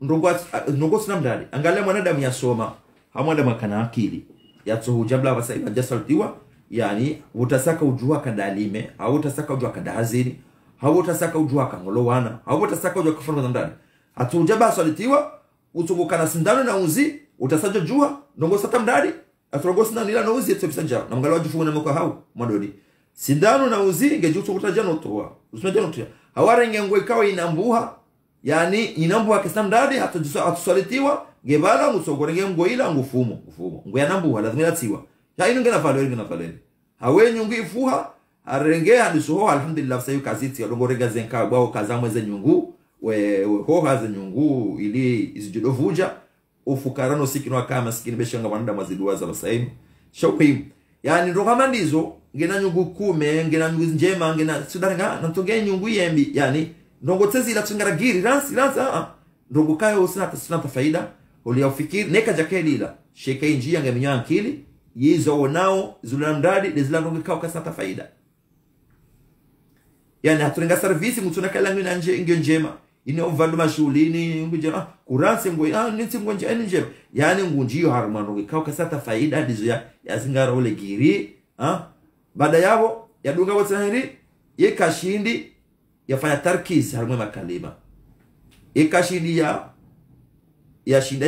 ndongo suna mdali angalia mwanadamu yasoma hamwanda makana akili yatso jabla basa ibajasaltiwa yani utasaka ujua kadalime au utasaka ujua kadahazini au utasaka ujua kangolowana au utasaka ujua kufanya ndani atujaba salitiwa utugukana sindano na uzi utasajo jua ndongo sata mdali atrongosi na nila na uzi etobisanja na mngalo wajifunga na mko hau madoni sindano na uzi ngejuto kutajano toa usimajano toa hawara ngengwe ikawa inambuha yani inambuha kisamdadi atusalitiwa gebala musogore ngengo ila ngufumo ngwe anambuha lazima yatiwa ya ino ngena valori hawe nyungu ifuha arenge hadisoho alhamdulillah sayu kaziti alongorega zenka bwao kazamweze nyungu we ho haze nyungu ili izijudovuja ufukarano sikino kama sikini beshanga wanada mazidua za basaimu shauki yani rokama ndizo ngena nyungu kume ngena nyungu njema ngena sudaranga nantoge nyungu yembi yani ndongotezi ila tsungaragiri ransi ndongo kayo sina faida ulia ufikiri neka jakeli ila sheka injia ngemenya akili yizo nao zulandadi dezilando ngikao kasata faida yani haturenga service mutuna kala ngina nje njema ine ovalo mashulini ngujana kuranse ngo nitsi ngonje njema yani ngunjiyo harumano ngikao kasata faida dizo ya zingara ole giri baada yabo yadunga wotsahiri yekashindi yafanya tarkis harumwe makalima yekashindi ya shinda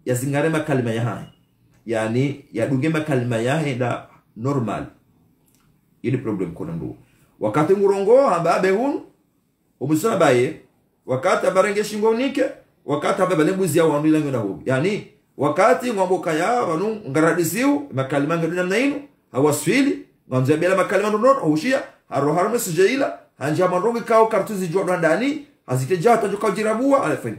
ya zingare makalima ya hai yani yadunge makalima ya henda normal ili problem kuna ndo wakati ngurongo hababe hun umusona baye wakati abarenge shingo nike wakati ababe mbuzi ya wandu ilango na hubi yani wakati ngomboka ya wanu ngaradisiu makalima ngadina mnainu hawaswili nganzo bela makalima ndo hushia haroharme sujaila hanja mandongi kao kartuzi jwa ndani haziteja atajuka jirabua alafani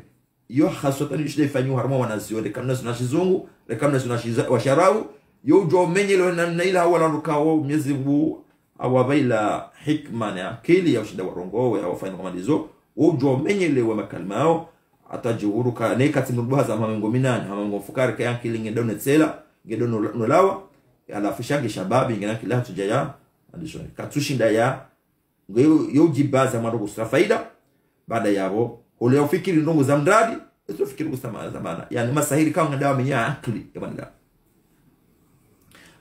yo hasota ni shide fanyu harmo wanazio de kamna sunashizungu de kamna sunashiza washarau yo jo menyelo na ila wala rukao Mwenyezi Mungu awabaila hikma na akili ya ushida warongo wa wafanya kama ndizo ujo menyele wa makalmao atajuhuru ka ne katimrubaha za mamengo minani hamango fukari ka yankili ngedone tsela ngedono nolawa alafu shangi shababi ngena kila tujaya adishoni katushinda ya yo jibaza madogo sura faida baada yabo ule ufikiri ndongo za mradi sio fikiri kusama zamana yani masahiri kama ngadawa menya akili yabanda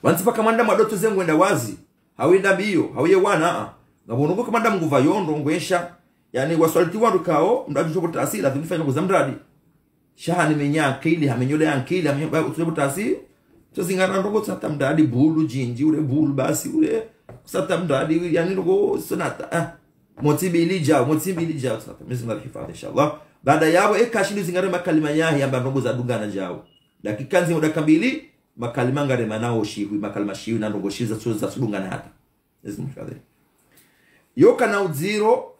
wanti paka manda madoto zengu enda wazi hawenda biyo hawiye wana ngabonongo kama ndamu nguva yondo ngwesha yani waswaliti wandu kao mradi chobota asili atunifanya kuzamradi shahani menya akili hamenyole akili hamenyole chobota asili tuzingana ndongo tsata mradi bulu jinji ule bulu basi ule tsata mradi yani ndongo sonata motibili jao tsata mizunga hifadhi inshallah baada yabo ekashindi zingare makalima yahi yamba ndongo za dungana jao dakika nzima dakika makalima ngare manao shiwi makalima shiwi na ndongo shiza za sudungana hata hifadhi yoka na uziro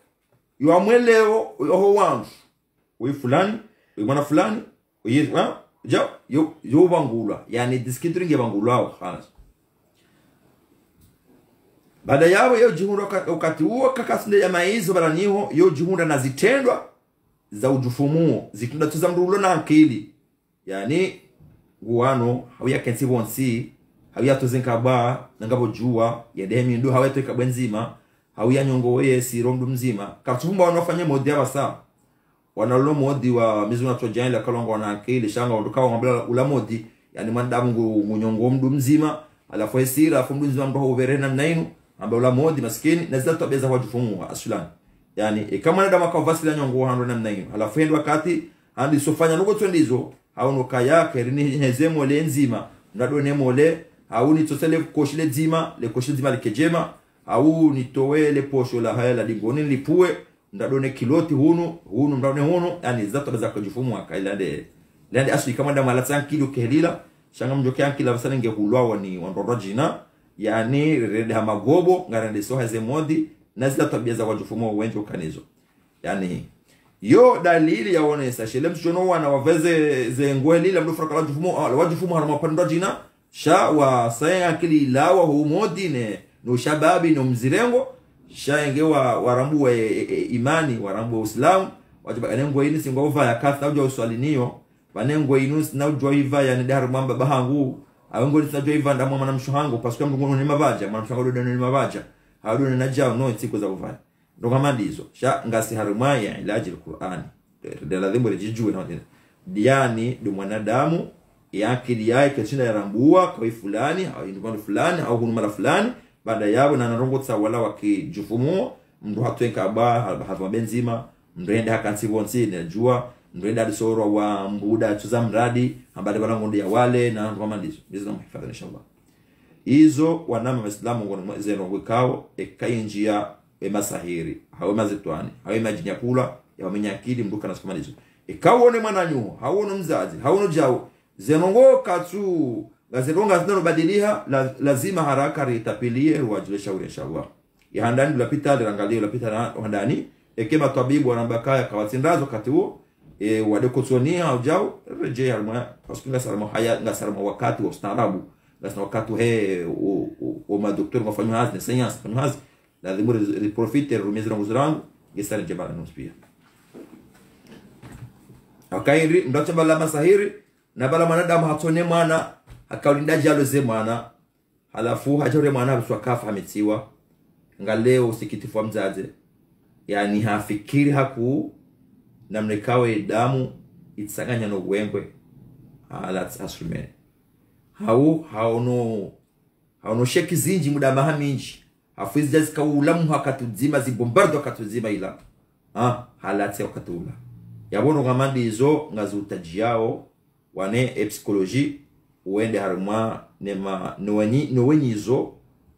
yo amweleo yo wangu we fulani we mwana fulani we ja yo bangulwa yani diskitringe bangulwa khalas baada yao yo jihunda wakati huo kakasinde ya maizo baraniho yo jihunda na zitendwa za ujufumuo zitunda tuza mrulo na akili yani guano hawya kensi bonsi hawya tuzenka ba ngabo jua yedemi ndo hawetwe kabenzima hawya nyongo weye si romdu mzima katufumba wanafanya modi ya basa wanalo modi wa mizuna tojani la kalongo na akili shanga ondoka ngabla ula modi yani mandamu munyongo mdu mzima alafu esira afu mdu mzima ndo uverena nainu amba ula modi maskini na zata tabeza wajufumu asulan yani kama nada makavasila nyongo hando namna hiyo alafu endo wakati andi sofanya nuko twendizo hauno kaya kerini hezemo le nzima ndado nemole au ni tosele koshile nzima le koshile nzima likejema au ni towele posho la haya la dingoni lipue ndado ne kiloti hunu ndado ne hunu yani zata tabeza kujufumu akailande lande asu kama nda mala 5 kilo kelila shanga mjoke ankila basana ngehulwa wani wandorojina yani rede hamagobo ngarande so hazemodi na zila tabia za wajufumo wengi ukanizo yani yo dalili yaonesa shele mshono wana waveze zengweli la mdofra kala wajufumo wajufumo harama pando jina sha wa saya akili lawa humodi ne no shababi no mzirengo sha enge warambu wa imani warambu wa Uislamu wajiba anengo ini singo uva ya katha uja uswalinio banengo inus na ujwa iva ya nidharu mamba bahangu awengo nisajwa iva ndamu mana mshuhangu pasuka mdungu ni mabaja mana mshuhangu dodo ni mabaja haudone na jao no tsiku za uvani ndo kama ndizo sha ngasi harumaya ilaji alquran de la dhimbo lijijue na diani du mwanadamu yakili yake china ya rambua kwa fulani au ndio fulani au kuna mara fulani baada yao na narongo tsawala wakijufumu mndo hatwenka ba hava benzima mrenda hakansi bonsi ne jua mrenda disoro wa mbuda tuza mradi ambade balango ya wale na ndo kama ndizo bizo mhifadhi inshallah hizo wanama waislamu ngono zeno wikao ekainjia masahiri hawe mazitwani hawe majinyakula ya wamenyakili mduka na sikamalizo ekawone mwananyu hawono mzazi hawono jao zenongo katsu gazeronga zinano badiliha lazima haraka ritapilie wajile shauri inshallah ya handani lapita lirangalio lapita na handani ekema tabibu wanambakaya kawatindazo kati huo wadekosonia au jao rejea harma pasunga salama haya ngasarama wakati wa ustaarabu lazima wakati he o madoktor wafanywa hazi na science fanywa hazi lazima reprofite rumezi na muzirangu gesari jabala nuspia akairi mdacha bala masahiri na bala manadamu hatone mwana akaulinda jalo ze mwana halafu hajore mwana biswa kafa hametiwa ngaleo usikitifu wa mzaze yani hafikiri haku na mnekawe damu itsanganya no gwengwe alat asumene hauno sheki zinji muda mahaminji afuizi jazika ulamu hakatuzima zibombardo hakatuzima ila halati wakatula yabono gamandi izo ngazuutaji yao wane psikoloji uende haruma nema nuwenyi izo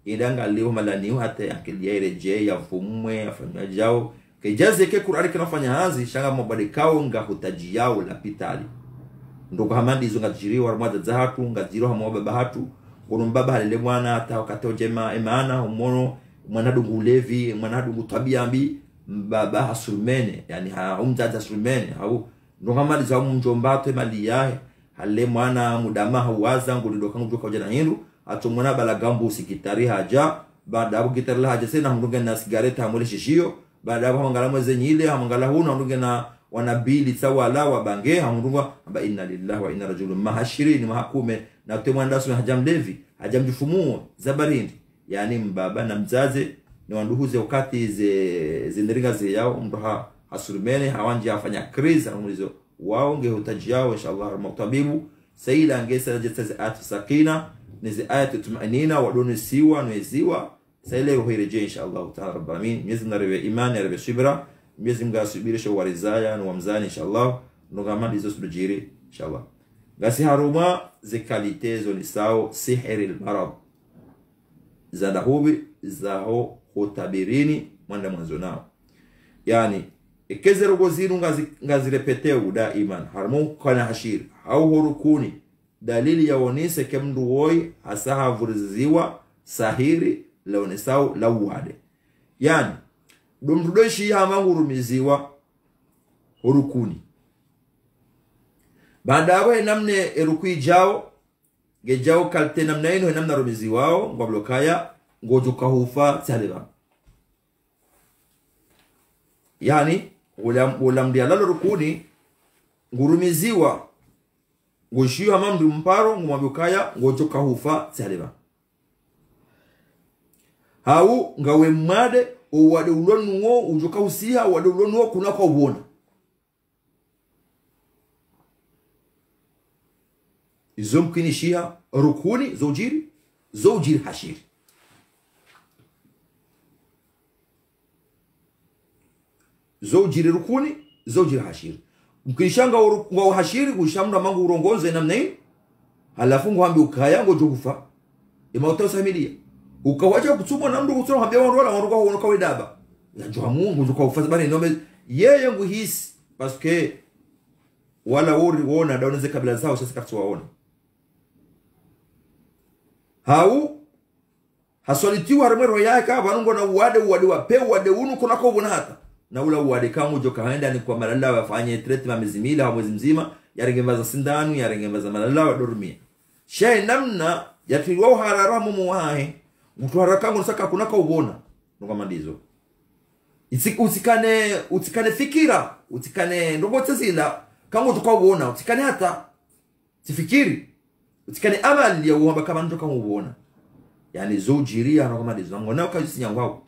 idanga leo malaniu hata akili ya ireje ya fumwe ya fanya jao kejaze ke kurari kinafanya hazi shanga mabadikao ngahutaji yao la pitali ndoko hamandi izo ngajiriwa haruma zahatu ngajiriwa hamu baba hatu ngono mbaba halele mwana hata wakati ojema emana umono mwana dungu levi mwana dungu tabia mbi mbaba hasulmene yani haumzaza hasulmene au ndoko hamandi za mjombato mali yae hale mwana mudama hawaza ngulidoka ngujoka ujana hindu ato mwana balagambu sikitari haja baada hapo gitari haja sena mndunga na sigareta hamule shishio baada hapo mangala mweze nyile hamangala huna mndunga na wanabili sawala wabange hamrunga aba inna lillahi wa inna rajulun mahashirini mahakume na temwanda sura hajamlevi hajamjifumuo zabarindi yani mbaba na mzazi ni wanduhuze wakati zindiringa ze yao mtu hasurumene hawanje afanya krizi amulizo wao nge utaji yao inshallah mtabibu saida angesa jetse ati sakina nizi ayatu tumanina wadoni siwa nweziwa saile rohireje inshallah taala rabbul alamin miezi narebe imani narebe shibra miezi mgasubirisha warizaya na wamzani inshallah nogama dizo subjiri inshallah gasi haruma ze kalite zo ni sao sihiri almarad za hubi zaho hutabirini mwanda mwanzo nao yani ikezero gozinu ngazirepeteu daiman harmu kana hashir au hurukuni dalili ya onise kemndu woi asaha vuriziwa sahiri laonesau lawade yani domrudoshi hama hurumiziwa hurukuni baadawe namne erukui jao gejao kalte namna ino namna rumiziwao ngoblokaya ngojuka hufa tsaleba yani ulam dialalo rukuni ngurumiziwa ngoshiwa mamdu mparo ngomabukaya ngojoka hufa tsaleba hau ngawe mwade uwade ulonuo ujoka usiha wade ulonuo kuna kwa ubona izomkini shia rukuni zojiri hashiri zojiri rukuni zojiri hashiri mkishanga ngo hashiri kushamna mangu urongoze namna hii halafu ngwambi ukaya ngo jokufa imauta familia ukawacha kutsumwa na mndu kutsumwa hambia wanrola wanruka hono kwa wedaba ya jwa Mungu zuka ufaza bari nome yeye nguhisi paske wala wori wona daoneze kabila zao sasa katsuwaona hau hasolitiwa remero yake abanungo na uwade wape uwade unu kuna kwa ubona hata na ula uwade kangu joka haenda ni kwa malala wafanye treatment mezimila mwezi mzima yarengembaza sindanu yarengembaza malala wadorumia shay namna yatiriwa hararamu muwahe mtu harakangu nsaka kuna kwa ubona nuka mandizo utikane fikira utikane ndobote zila kangu tukwa ubona utikane hata tifikiri utikane amali ya uwamba kama ntoka ubona yani zojiria no kama dizo ngona ukajisinya ngwao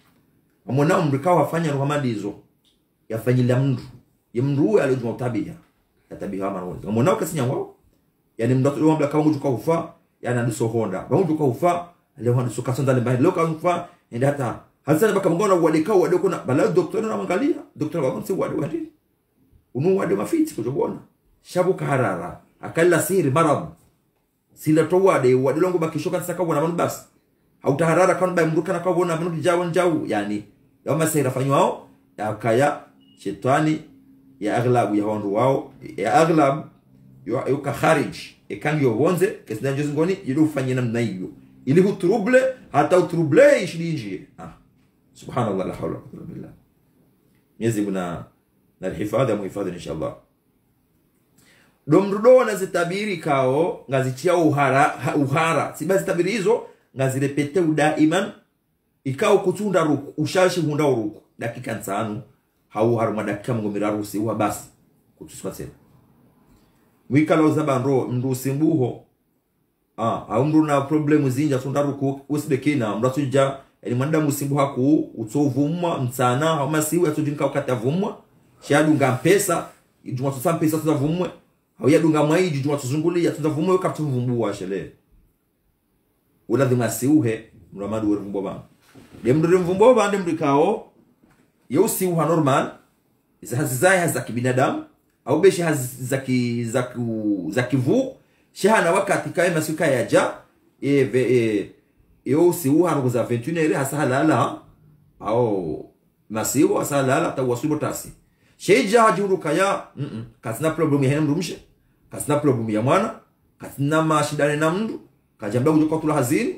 amona mrikao afanya no kama dizo yafanyila mndu yemndu alijuma tabia ya tabia ama no amona ukasinya ngwao yani mndu uwamba kama ntoka ufa yani ndiso honda ba ntoka ufa leo ndiso kasonda le leo kama ufa enda hata hasa baka ngona wadekao wadeko na bala daktari na mangalia daktari wako si wadi unu wadi mafiti kujobona shabuka harara akalla siri marab sila towade wadilongo bakishoka saka wana manu basi hautaharara kan ba mruka na kabona manu jawo njau yani yama sira fanywao yakaya shetani ya aglabu ya hondu wao ya aglab yuka kharij ekan yo wonze kesida jozngoni yidu fanyina mnaiyo ili hutruble hata utruble ishilinje subhanallah la hawla wala quwwata billah yazibuna na hifadhi ya muhifadhi inshallah domrudo na zitabiri kao ngazichia uhara siba zitabiri hizo ngazirepete udaiman ikao kutunda ruku ushashi hunda ruku dakika 5 hau haruma dakika ngomiraru si wa basi kutuswa tena mwikalo zabandro mndu simbuho au mndu na problemu zinja tunda ruku usibekina mratuja eli mwanda musimbu haku utovumwa mtsana hama siwe atujinka ukatavumwa shadunga mpesa ijuma tusa mpesa tutavumwe au yadunga mwaiji ijuma tuzungulia tutavumwe ukatuvumbua shele uladhima siuhe mramadu werumbo ba demdure mvumbo ba ndemrikao yeusi uha normal izahazizai hazaki binadamu au beshi zakivu shahana wakati kaima suka yaja yeusi uha nukuza 21 hasa halala au masiwa hasa halala tawasulo tasi sheja hajuru kaya kasina problem ya mrumshe kasina problem ya mwana kasina mashidane na mndu kajamba kujoka tula hazini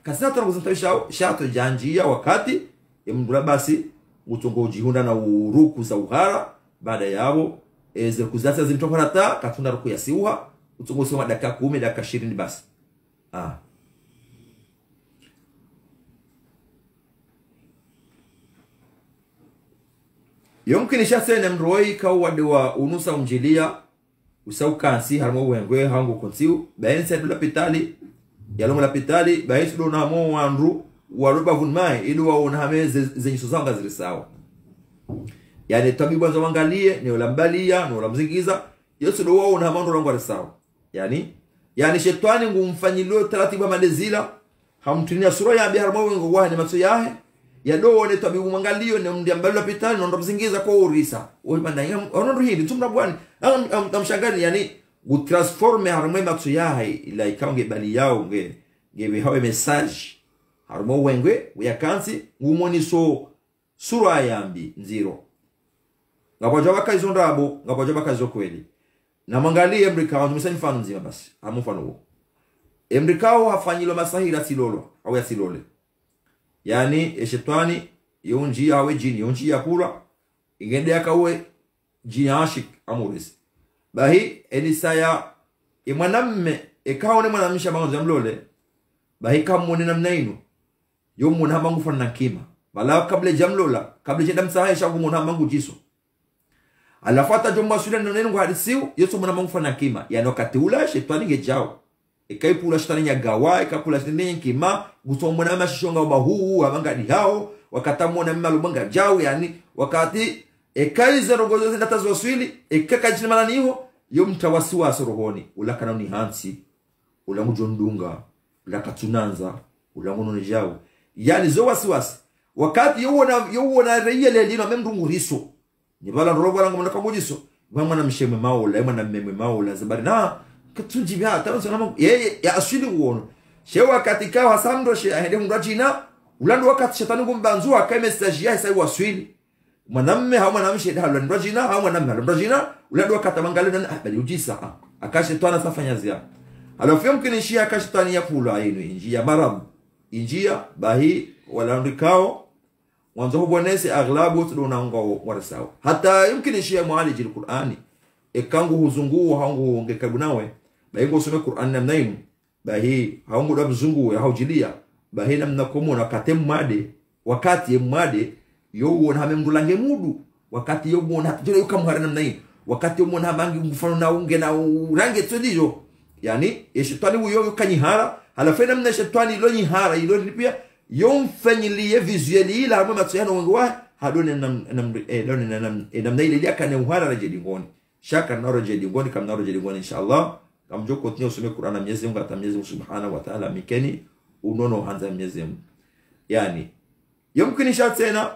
kasina tunakuzintawisha shato janjia wakati ya mndula basi utongo jihunda na uruku za uhara baada yao zirikuzasa zimtoparata katunda ruku ya siuha utongo sema dakika 10 dakika 20 basi yomkini shatene mroi ka wade wa unusa umjilia usau kansi harmo wengwe hangu konsiu baense dula pitali yalongo la pitali baense do na mo wandu waruba vunmai ili waona hameze zenyiso zanga zili sawa. Yani tabibu wanza wangalie ni ulambalia ni ulamzingiza yote do waona hamandu rangu sawa. Yani shetani ngumfanyilio taratibu mandezila hamtunia sura ya biharmo wengo wahani matso yahe ya do ne tabibu mangalio ne mdiambalo pitali ndo mzingiza kwa urisa wewe mandanya onondo hili tumna bwani amshangani yani utransforme harmo matso yahe ila ikaonge bali yao nge hawe message harmo wengwe uyakansi ngumoniso sura yambi nziro ngapoja bakazo ndabo ngapoja bakazo kweli na mangalie emrikao tumesema mfano nzima basi amufano huo emrikao hafanyilo masahira silolo au ya silole yani shetani yonji awe jini yonji yakura ingende yakawe jini ashik amurisi bahi elisaya mwanamme ekaone mwanamsha bango za mlole bahi kamone namna ino yomuna hamangu fana kima bala kabla jamlola kabla jenda msaha shagu muna hamangu jiso alafata jomba sule nonenu kwa hadisiu yesu muna hamangu fana kima yani wakati ula shetani ngejao ekaipula shetani nyagawa ekapula shetani kima gusomona mashishonga ubahuu hamanga di hao wakatamona mmalubanga jao yani wakati ekaiza rogozo zinatazo swili ekaka jina niho yomtawasiwa sorohoni ulakana ni hansi ulangu jondunga ulakatunanza ulangu nonejao yani zo wasiwasi wakati yowona reyele lino memrungu riso nibala ndorobo langu mnaka mujiso mwana msheme maula mwana mmeme maula zabari na katunji bya taranso na yeye ya asili uono she wakati kawa samdo she ahede mrajina ulando wakati shetani gumbanzu akae message ya sai waswili mwanamme ha mwanamshe halo mrajina ha mwanamme halo mrajina ulando wakati mangale na bali ujisa akashetana safanya zia alafu yumkini shia akashetani ya kula ino injia marab injia bahi walandikao mwanzo bwanese aglabu tudonango warisao hata yumkini shia mualiji alqur'ani ekangu huzungu hangu ngekaribu nawe bahi ngosome qur'an namna ino bahi hangu dabzungu ya haujilia bahi namna komona katemade wakati yemade yowona hamemdulange mudu wakati yowona jole yukamhara namna ino wakati yowona bangi mfano na unge na urange tudijo yani shetani uyo yukanyihara halafena mna shetani ilo nyihara ilo pia yomfanyilie visueli ila hapo matsoyano wengo wa hadone namna ile yaka ne uhara rajedi ngoni shaka na rajedi ngoni kama na rajedi ngoni inshallah kamjoko tinyo usome Qur'an na Mwenyezi Mungu atamnyezi subhanahu wa ta'ala mikeni unono hanza Mwenyezi Mungu yani yomkini shatena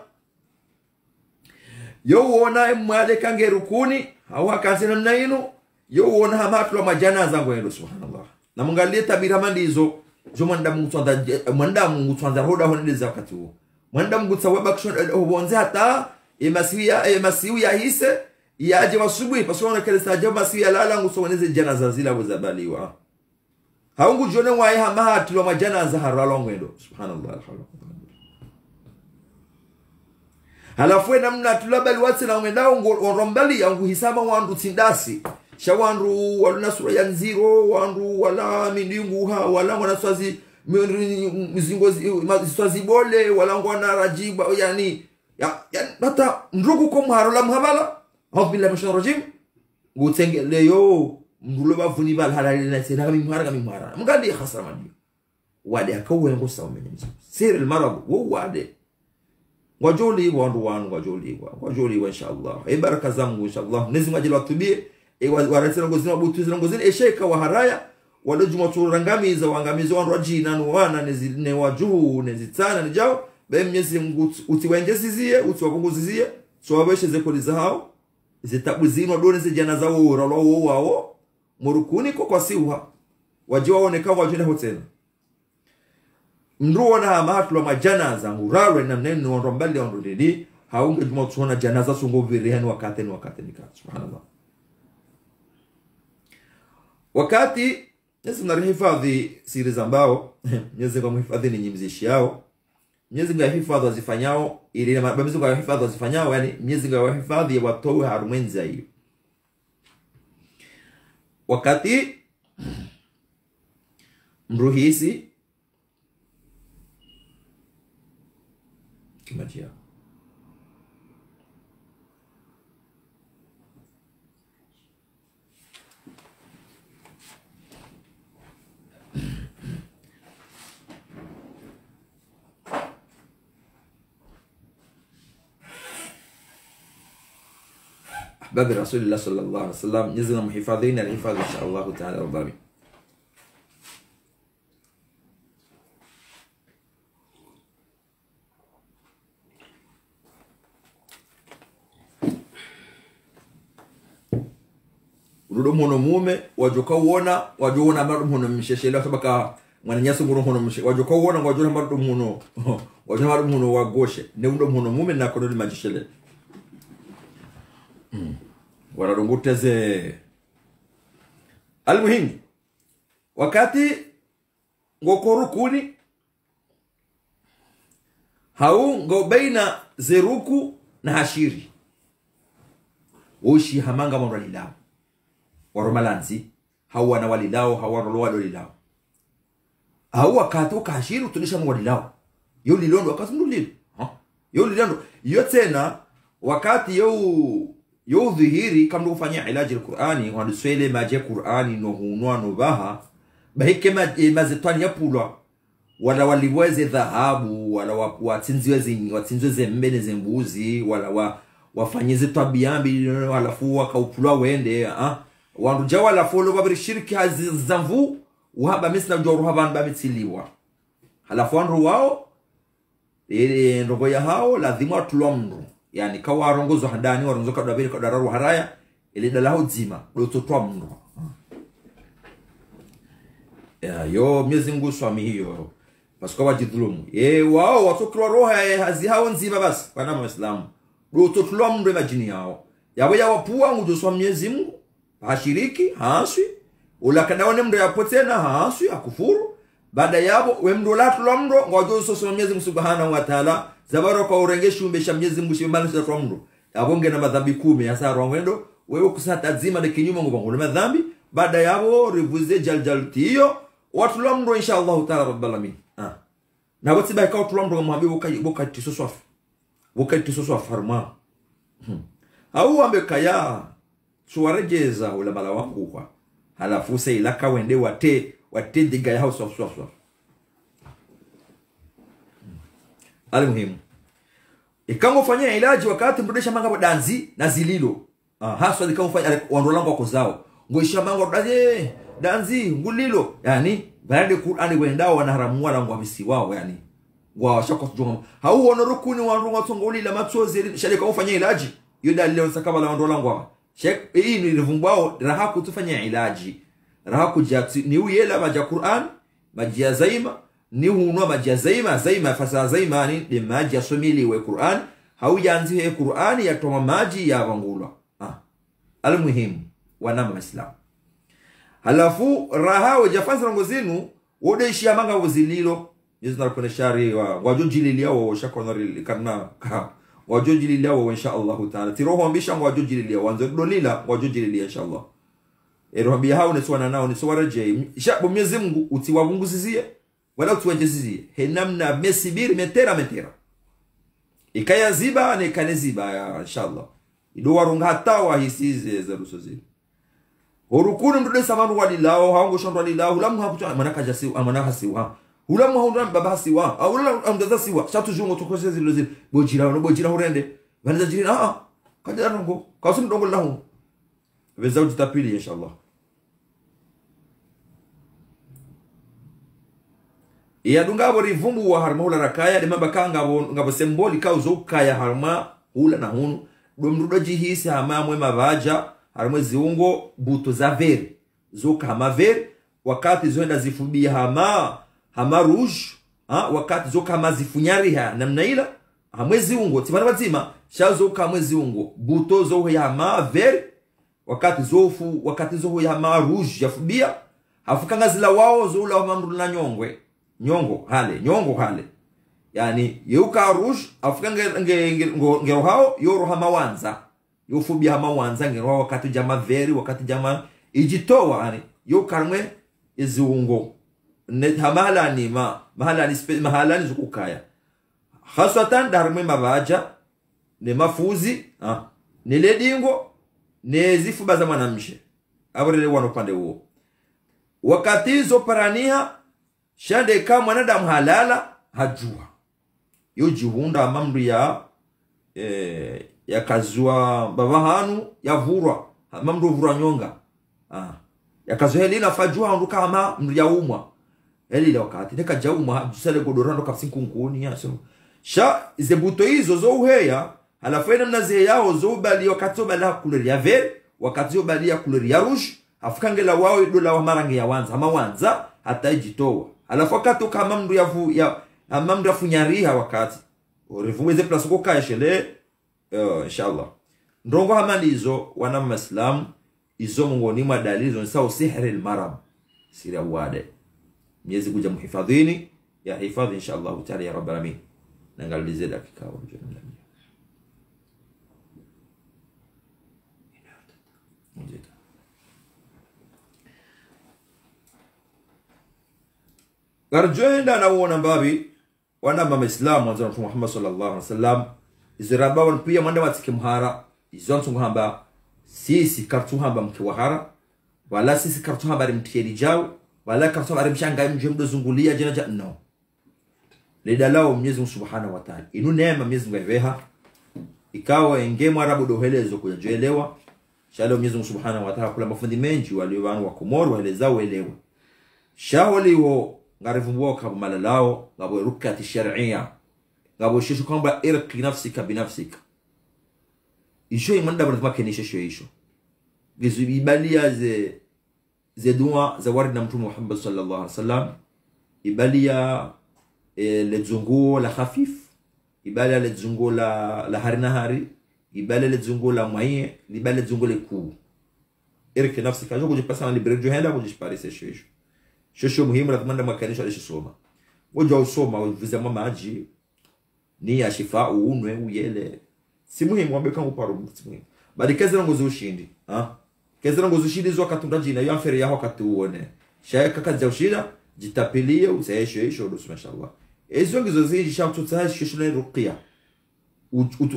yowona mwade kange rukuni hawa kansena namna ino yowona hamatu wa majana zangu endo subhanallah na mungalie tabira mandizo jo mwanda mungu twanza hoda honeleza wakati huo mwanda mungu tsawaba kishon obonze hata emasiu ya hise yaje wasubuhi pasona kale saje masiu ya lala ngusoneze janaza zila wazabaliwa haungu jone wae hamatu wa majana za haralo ngendo subhanallah halafu namna tulabali watsi na ngendao ngorombali yangu hisaba wandu tindasi shawandu waluna sura ya nziro wandu wala mindingu ha wala wana swazi mizingozi swazi bole wala ngwana rajiba yani hata ndugu ko muharola muhabala au bila mashara rajim ngutenge leyo ndulo bavuni bal halali na sina kami muhara mugandi khasara madi wade akawe ngosa umenyezo sir al marad wo wade wajoli wandu wajoli wa inshallah baraka zangu inshallah nizima jila tubie warasira ngozina butuzi ngozina esheka wa haraya wale jumaturangami za wangamizo wandu wajina nuwana ne wajuhu nezitana njao be Mwenyezi Mungu utiwenjezizie utiwapunguzizie so wabeshe zekoli zao zitabuzino done zijana zao rolo wao murukuni kwa siuha wajiwa oneka wajina hotena mruona hamatu wa majana za nguralwe na neno wandombali wandodidi haunge jumatuna janaza sungoviriani wakati nika subhanallah wakati nesi mnarihifadhi siri za mbao Mwenyezi Mungu mhifadhi ni nyimzishi yao Mwenyezi Mungu ahifadhi wazifanyao ili Mwenyezi Mungu ahifadhi wazifanyao yani Mwenyezi Mungu ahifadhi watoe harumwenza hiyo wakati mruhisi kimajia ahbabi rasulillah sallallahu alaihi wasallam. Nyezi na muhifadhini alihifadhi inshallah ta'ala rabbi. Rudo mhono mume wajoka uona wajoona bado mhono msheshelewa sabaka mwananyaso ngoro mhono mshe wajoka uona wajoona bado mhono wajoona bado mhono wagoshe ne undo mhono mume na kono majishele wararunguteze almuhimu wakati ngokorukuni hau ngo baina zeruku na hashiri oshi hamanga mwanalilao waromalanzi hawa na walilao hawa rolo walilao hau wakati ukashiri utunisha mwalilao yo lilondo wakati ndulilo yo lilondo yo tena wakati yo dhihiri kama ufanya ilaji al-Qur'ani wanuswele maje Qur'ani no hunwa no baha bahike mazetwani yapulwa wala waliweze dhahabu wala watsinziwe mbene zembuzi wala wafanyize tabiambi wala fuwa kaupulwa wende wandu jawa la folo babiri shirki hazizamvu wahaba misna joru haban bamitiliwa halafu wandu wao ndogo ya hao lazima watulwa mndu yani kawa warongozo handani warongozo kadabiri kadararu haraya ili dalahu zima dototwa mndu yo Mwenyezi Mungu swami hiyo pasiko wajidhulumu wao watokwa roha hazi hao nzima basi wana Muislamu dototwa mndu majini yao yawe ya wapua ngujo swami Mwenyezi Mungu hashiriki haswi ulakadaone mndu yapotena haswi akufuru baada yabo we mndu latulwa mndu ngojo soso Mwenyezi Mungu Subhanahu wa Ta'ala zabaro kwa urengeshi umbesha Mwenyezi Mungu shimbanisha kwa mndu yabonge na madhambi 10 hasa rwangwendo wewe kusata zima de kinyuma ngo ngolo madhambi baada yabo rivuze jaljaltiyo watulwa mndu inshallah Ta'ala rabbil alamin na wote ba kwa tulwa mndu muhabibu boka tisoswafu boka tisoswafu farma au ambekaya suwarejeza ula mala wangu kwa halafu sei laka wende wate diga ya house of swaf almuhimu ikango fanya ilaji wakati mrudisha manga danzi na zililo haswa ikango fanya wandolango wako zao ngoisha manga danzi ngulilo yani baada Qur'ani wendao wanaharamu wala ngwamisi wao yani wao shako tunga hau honorukuni wandu watongo lila matsozi shalika ufanya ilaji yoda leo sakaba la wandolango wao shek hii ni rivumbao raha kutufanya ilaji raha kujati ni uyela maja Qur'an majia zaima ni hunwa majia zaima fasa zaima ni de maji asomili we Qur'an haujanzi he Qur'an ya toma maji ya wangulwa almuhimu wana Muislamu halafu raha wajafanza ngozinu wode ishia manga wazililo yesu narukone shari wajojililia wa shakonari kana wajojililia wa insha Allah Ta'ala tiroho ambisha wajojililia wanzo dolila wajojililia insha Allah erohambia hao neswana nao neswaraje shabu Mwenyezi Mungu utiwabunguzizie wala utuwenjezizie henamna mesibiri metera ikaya ziba ne kaneziba inshallah ido warunga hatawa hisize za rusozi horukunu mdude samanu walilao haongo shondu walilao hulamu hakuta manaka jasi manaka siwa hulamu haundan baba siwa au amdaza siwa shatu jungo tokose zilozil bojira horende wanaza jira kaja rongo kasum dongo lahu vezao tutapili inshallah ya dungabo rivumbu wa harma ula rakaya de mabaka ngabo semboli kauzo kaya harma ula na hunu domrudo jihisi hamamwe mavaja harma ziungo buto za veri zoka hama veri wakati zoenda zifubia hama rouge wakati zoka hama zifunyariha namna ila hamwe ziungo tibana bazima shazoka hamwe ziungo buto zo ya hama veri wakati zohu ya hama rouge yafubia hafukanga zila wao zoula wa mamru na nyongo hale yani yuka rouge afukanga ngero hao yoro hama wanza yofubia hama wanza ngero wakati jama veri wakati jama ijitowa yani yukarmwe iziungo ne mahalani zukukaya haswatan darmwe mabaja ne mafuzi ne ledingo ne zifuba za mwanamshe abrele wano pande huo wakati zo parania shande kama mwanadamu halala hajua yo jihunda mamri yakazua babahanu yavurwa mamdo vurwa nyonga yakazua helina fajua nduka ama mria umwa helile wakati neka jauma jusale godorando kapsinku nguni yaso sha zebuto hizo zo uheya halafena mnaze yao zo bali wakati bala couleur ya vert wakati yo bali ya couleur ya rouge afukangela wao dola wa marangi ya wanza ama wanza hata ijitoa alafu wakati kama mndu ya amamdu afunyariha wakati orevumeze place ko kashele inshallah ndongo hamalizo wana muslim izo mungoni mwa dalili zo sawa sihri almarab sira wade miezi kuja muhifadhini ya hifadhi inshallah taala ya rabbal alamin nangalize dakika moja garjoenda na uona mbabi wana mama Islam wanzo Mtume Muhammad sallallahu alaihi wasallam iziraba wan pia mwanda watike mhara izonto ngamba sisi kartu hamba mkiwahara wala sisi kartu hamba mtieli jao wala kartu hamba mshanga mjemdo zungulia jana no lidalao Mwenyezi Mungu Subhanahu wa Ta'ala inu neema Mwenyezi Mungu iveha ikawa ingemo arabu dohelezo kujaelewa shalo Mwenyezi Mungu Subhanahu wa Ta'ala kula mafundi menji waliowanu wa Komoro waelezao elewa shawali wo ngarivumbua kwa malalao ngabo rukati shar'iyya ngabo shishu kwamba irqi nafsika binafsika isho imanda bwana makenisha sho gizubibalia ze dua za warida Mtume Muhammad sallallahu alaihi wasallam ibalia lezunguo la khafif ibalia lezunguo la harinahari ibalia lezunguo la mwaye ibalia lezunguo le ku irqi nafsika jo kujipasa na librejo henda kujisparise sho muhimu na kumanda makanisha alisoma wojo usoma uviza maji ni ya shifa unwe uyele si muhimu wabeka uparo si muhimu bali kazi ngo zushindi kazi ngo zushindi zo katunda jina yo afere yaho katuone shaka kazi ushida jitapilie usayesho isho ndo mashallah ezo ngizo ziji shamtu tsashi shule ruqya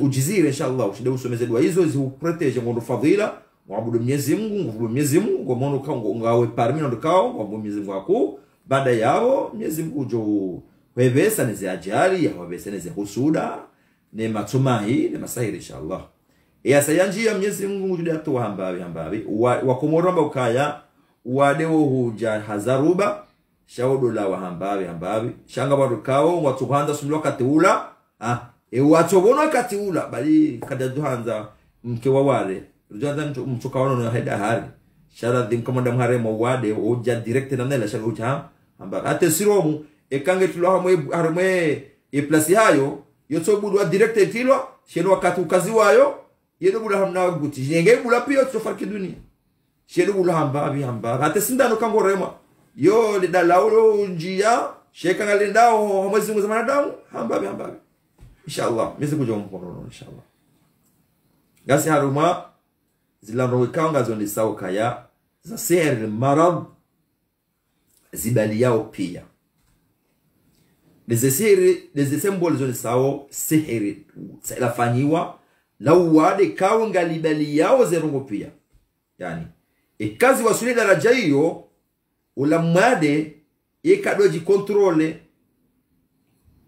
ujizire inshallah ushinde usomeze dua hizo ziuprotege ngondo fadhila waabudu Mwenyezi Mungu ngomono kango ngawe parmi ndo kao waabudu Mwenyezi Mungu wako baada yao Mwenyezi Mungu jo webesa neze ajali ya webesa neze husuda ne matumai ne masahiri inshallah ya sayanjia Mwenyezi Mungu juda to hambabi wakomoramba ukaya wadewo huja hazaruba shaudo la hambabi shanga bado kao watuhanda sumlo kateula watobona kateula bali kadaduhanza mke wa wale rujanda mtuka wano haida hari shara dim komanda mhare mwade oja direct na nela shara uja amba ate siromu ekange tulo harmwe place hayo yotobudu direct tilo sheno wakati ukazi wayo yedo bula hamna guti jenge bula pio tsofarki dunia sheno bula hamba ate sindano kango rema yo le dalaulo njia sheka ngalendao hamwezi Mungu zamana damu hamba inshallah mimi kuja mkono inshallah gasi haruma zilando kanga zoni sawa kaya za sihri marad zibali yao pia leze symbol zoni sawa sihri lafanyiwa lawade kawa ngalibali yao zerongo pia yani ikazi wasuli daraja hiyo ulamwade ekadoji controle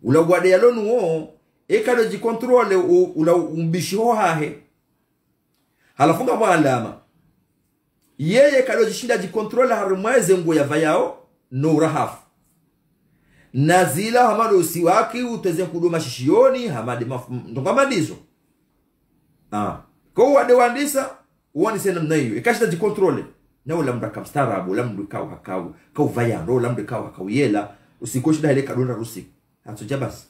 ulawade yalonu wo ekadoji controle ula umbisho hahe halafunga mwalama yeye kadoji shinda jikontrola harumweze ngo yavayao no rahafu nazila hamado usiwaki uteze kuduma shishioni hamade ndongamadizo kwa wade wandisa uwani sena mnayo ikashita jikontrole na ulamda kamstarabu ulamdu kawa hakau kau vayando ulamdu kawa hakau yela usikoshida hele kadona rusi hatujabasi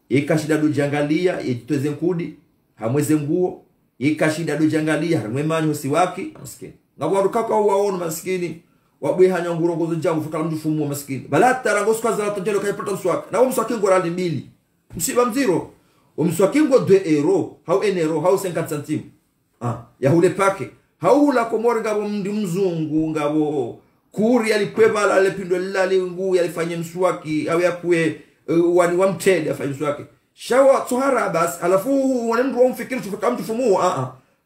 ikashida dujangalia itweze nkudi hamweze nguo ikashida dujangalia harimwe manyo usiwaki maskini ngabo rukaka waona maskini wabwe hanya ngurongozo jangu fukala mjufumu maskini balata rango skwaza tojelo kaipata mswaki na mswaki ngo rali 2 msiba mziro umswaki ngo 2 euro hau 1 euro hau 50 centime ya hule pake hau la komori ngabo mndi mzungu ngabo kuri alikwebala lepindo lali ngu yalifanya mswaki au yakwe wani wamtede afanye mswaki shawa tsohara bas alafu wanendo mfikiri tufika mtufumu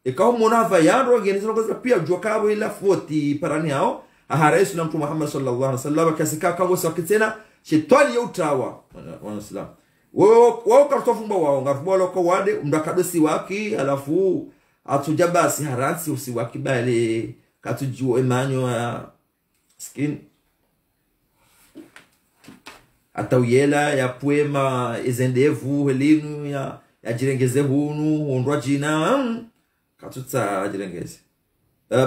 ikawa monava yando ngenizo ngoza pia jokabo ila 40 parani hao aharesu na Mtume Muhammad sallallahu alaihi wasallam kasika kango sakitena shetani ya utawa wa Islam wao kartofumba wao ngarfumba loko wade mdakadosi waki alafu atuja basi haransi usiwaki bale katujua emanyo ya skin atawiyela ya poema ezendevu helinu ya jirengeze hunu ondwa jina katutsa jirengeze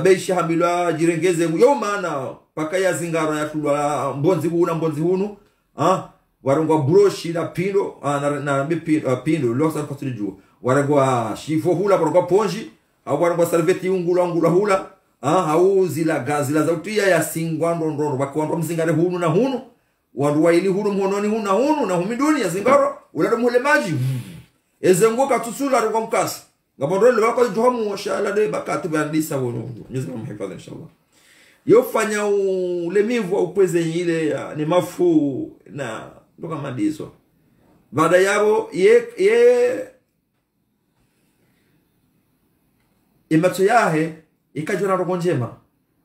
beisha hamilwa jirengeze yo mana paka ya zingaro ya tulwa mbonzi hunu warangwa broshi na pindo na pindo losa katujua warangwa shifo hula warangwa ponji au warangwa salveti ungula hula au zila gazila zautia ya singwando ndoro bakwando mzingare hunu na hunu wandu waili hunu mhononi hunu na humiduni ya zingaro ulado muhele maji ezengo katusula rungwa mkasi ngabondole wako johamu washala de bakati bandisa wono nyezima mhifadhi inshallah yofanya ulemivu wa upweze ile ni mafu na ndoka madizo baada yabo ye imato yahe ikajona rogo njema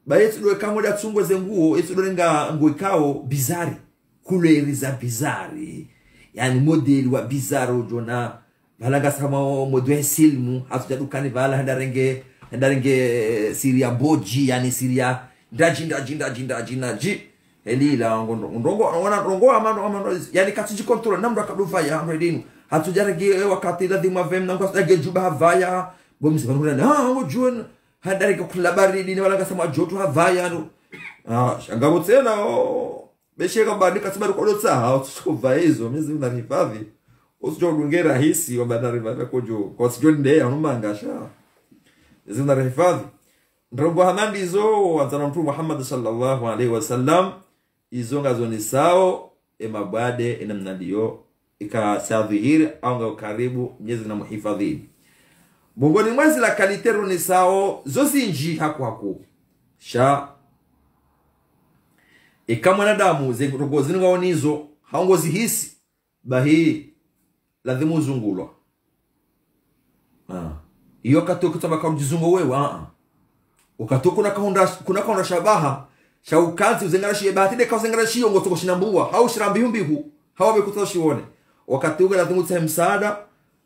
bayetu do kamoda tsungo zenguo etu do nga ngoikao bizari kuleriza bizari yani modeli wa bizaro jona balanga sama modwe silmu hatujadukani bala ndarenge Syria boji yani Syria ndaji elila ndongo wana ndongo amano yani katiji control namro kadufa ya redinu hatujarege wakati ladhima vem nango stage juba havaya bomzi banura ujun hadareke kulabari dini wala kasema jotu havaya no shangabo tena besheka bandika tsibaru kolotsa hautsova hizo mizi unarifadhi usijo dungera rahisi wa bandari vakojo kwa sijo ndeye anumangasha mizi unarifadhi ndongo hamandi zo wazana mtu Muhammad sallallahu alaihi wasallam izo ngazo ni sao emabade enamnadiyo ikasadhihiri au karibu Mwenyezi na muhifadhi bongoni mwezi la kalitero ni sao zosi nji haku sha mwanadamu zengo zinga nizo haongozi hisi bahi lazima uzungulwa iyo katoka kutaba kwa mjizungo wewe ukatoka kuna kaunda shabaha shaukanzi uzengana shiye bahati de kauzengana shiyo ngotoko shinambua hau shirambihu hau bekutoa shione wakati uga lazima utsahe msaada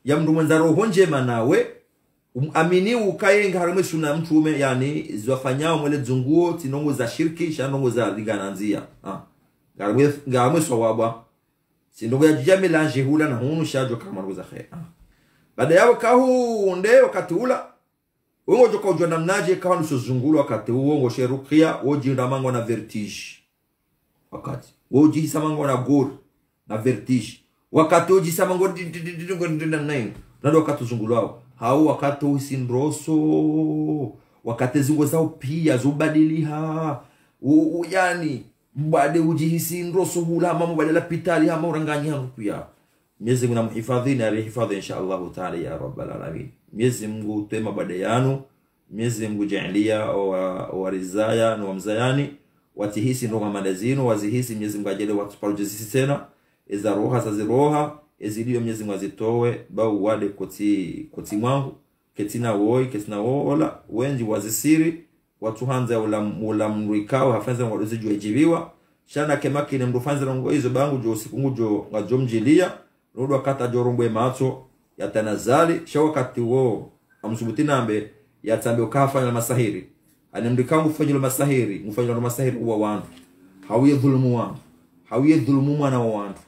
ya mndu mwenza roho njema nawe amini ukayenga harume shuna mtume yani ziwafanyao mwele zunguo tinongo za shirki shanongo za ligananzia garamwe swabwa sindongo ya jijame lanje hula na hunu shajo kama nongo za khair baada yao kahu nde wakati ula uongo joka ujua namnaje kawa nuso zungulo wakati uongo sherukia woji ndamango na vertige wakati woji hisamango na gori na vertige wakati woji hisamango nado wakati zungulo wao hau wakati usinroso wakati zingo zao pia zubadiliha yani mbade ujihisi nroso hula ama mbadala pitali ama uranganya pia Mwenyezi Mungu namhifadhi na rehifadhi inshallah taala ya rabbal alamin Mwenyezi Mungu tema badayanu Mwenyezi Mungu jaalia wa rizaya na mzayani watihisi ndo madazino wazihisi Mwenyezi Mungu ajele watu parujisi tena eza roha zaziroha ezilio Mwenyezi Mungu azitoe bau wade koti mwangu ketina wola wenji wazisiri watu hanza ula mruikao hafanza wadozi jua jiviwa shana kemaki ni mrufanza ngo hizo bangu jo siku jo ngajomjilia nudu wakata jorongwe macho ya tanazali sha wakati wo amsubutina ambe ya tambe ukafanya masahiri anemdikangu kufanya masahiri mfanya masahiri uwa wandu hawiye dhulumu mwana wa wandu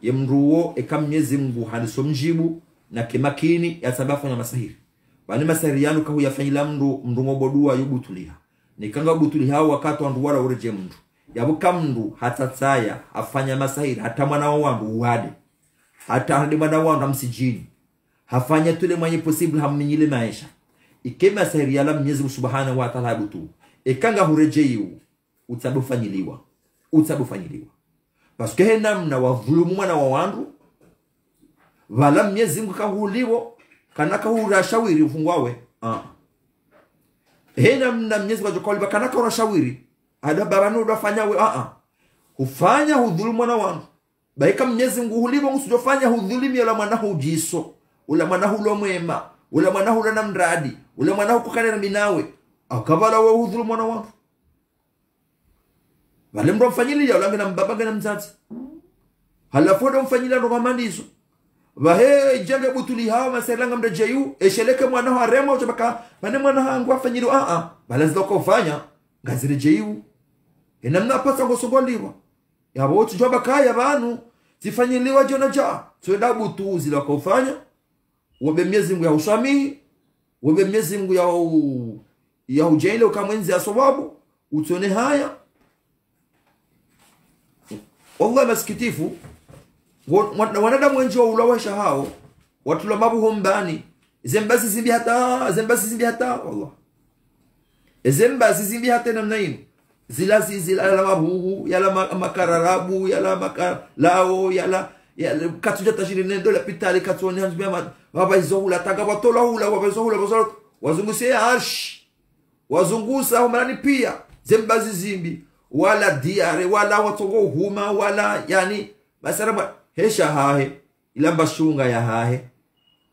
ye mruo Mwenyezi Mungu hanisomjibu na kemakini ya tambe afanya masahiri bani masahiri yanu kahu yafanyila mndu ngobodua yubutuliha nikanga butuliha wakati wandu wala ureje mndu yabuka mndu hatatsaya afanya masahiri hata mwana wa wandu wade hata hadi mwana wandu amsijini hafanya tule mwenye possible hamninyile maisha ikema sahiri ya Mwenyezi Mungu Subhanahu wa Ta'ala butu ikanga hurejeiu utabufanyiliwa paske hena mna wadhulumu mwana wa wandu wala Mwenyezi Mungu kahuliwo kanaka urashawiri ufungwawe hena mna Mwenyezi Mungu koliba kanaka urashawiri ada baranu udafanyawe hufanya hudhulumu mwana wandu baika Mwenyezi Mungu huliwo usijofanya hudhulimi la mwana hujiso ula mwana hulo mwema ula mwana hulo na mradi ula mwana hukukane na minawe akabala wa hudhulu mwana wangu wale mro mfanyili ya ulange na mbabaga na mzazi halafu ndo mfanyili ndo kamandizo Wahe jenge butuli hawa maseranga mrejeyu esheleke mwana wa remo ujabaka mane mwana hangu afanyiro balazi loko ufanya ngazirejeyu enamna pasa ngosongoliwa yabo tujaba kaya banu zifanyiliwa jona ja tuenda butuzi loko ufanya wobe miezi Mungu ya usami wobe miezi Mungu ya ujele ukamwenzi ya sababu utone haya Allah masikitifu wanadamu wengi ulawasha hao watu mabu hombani zembasi zimbi hata wallah zembasi zimbi hata namna hiyo zila mabuhu yala makararabu yala makalao yala katuja tashiri nendo la pitali katoni hanzbia baba izohula taga watola hula baba izohula wazungusia arsh wazungusa humarani pia zembasi zimbi wala diare wala watogo huma wala yani basara hesha hahe ilamba shunga ya hahe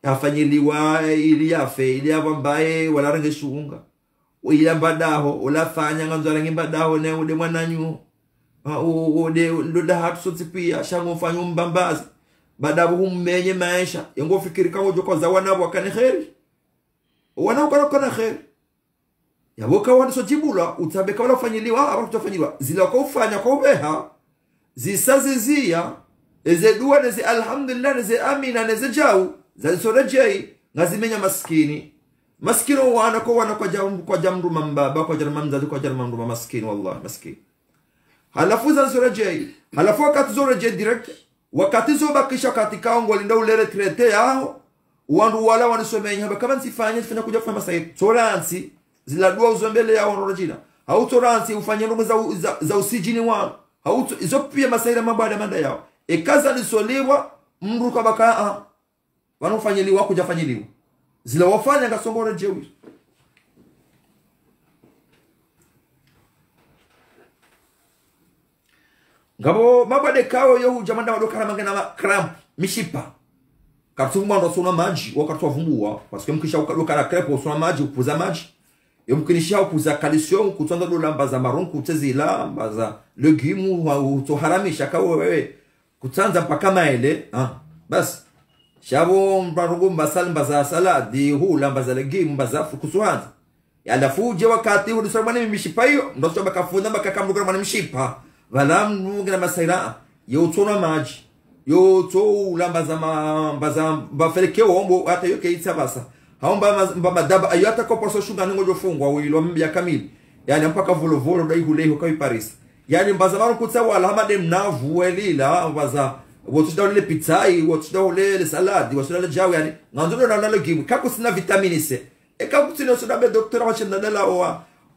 yafanyiliwa ili yafe ili abambaye wala range shunga ilamba daho ulafanya nganzo range mbadaho ne ude mwananyu ude ndoda hatu soti pia shango mfanyo mbambazi badabu hummenye maisha yango fikiri kango joko za wanabo wakane kheri wanabo kana kheri yaboka wanu sojibula utabeka wala fanyiliwa aba kutafanyiliwa zila ko ufanya ko beha zisazizia eze dua neze alhamdulillah neze amina neze jau zalisora jai ngazimenya maskini wana kwa jamru mambaba kwa jarma mzazi kwa jarma mru maskini wallahi maskini halafu zalisora jai halafu wakati zora jai direct wakati zoba kisha katika ngo linda ulere trete yao wandu wala wanisomenya kama nsifanye kuja kufanya masaidi toransi zila dua uzombele yao norojina au toransi ufanye ndugu za usijini wao au izo pia masaida mabada manda yao ekaza lisoliwa mru kabaka wanofanyiliwa kujafanyiliwa zila wafanya ngasongora jewi ngabo mabade kao yo jamanda wadokana mangena cramp mishipa katuma ndo sona maji wakati wavumbua parce que mkisha ukadokana cramp usona maji upuza maji yomkinisha ukuza calcium kutonda do lamba za marron kutezila lamba za legume au toharamisha kawe wewe kutanza mpaka maele bas shabo mbarugo mbasal mbaza saladi hu lamba za legume mbaza kusuanza yala fuje wakati hu disomane mishipa hiyo ndo soba kafunda mpaka kamruga mwana mishipa wala mnugina masaira yo tona maji yo to lamba za mbaza bafeleke ombo hata yoke itabasa haomba madaba ayata ko porso shuga ngo jofungwa wilo mbya kamili yani mpaka volovolo dai huleho kwa Paris yani mbaza baro kutsawa alhamade mnavu welila mbaza wotuda le pizzai wotuda le saladi wotuda le jawi yani nganzo na legume kako sina vitamine C e kako sina soda be docteur wa chenda dala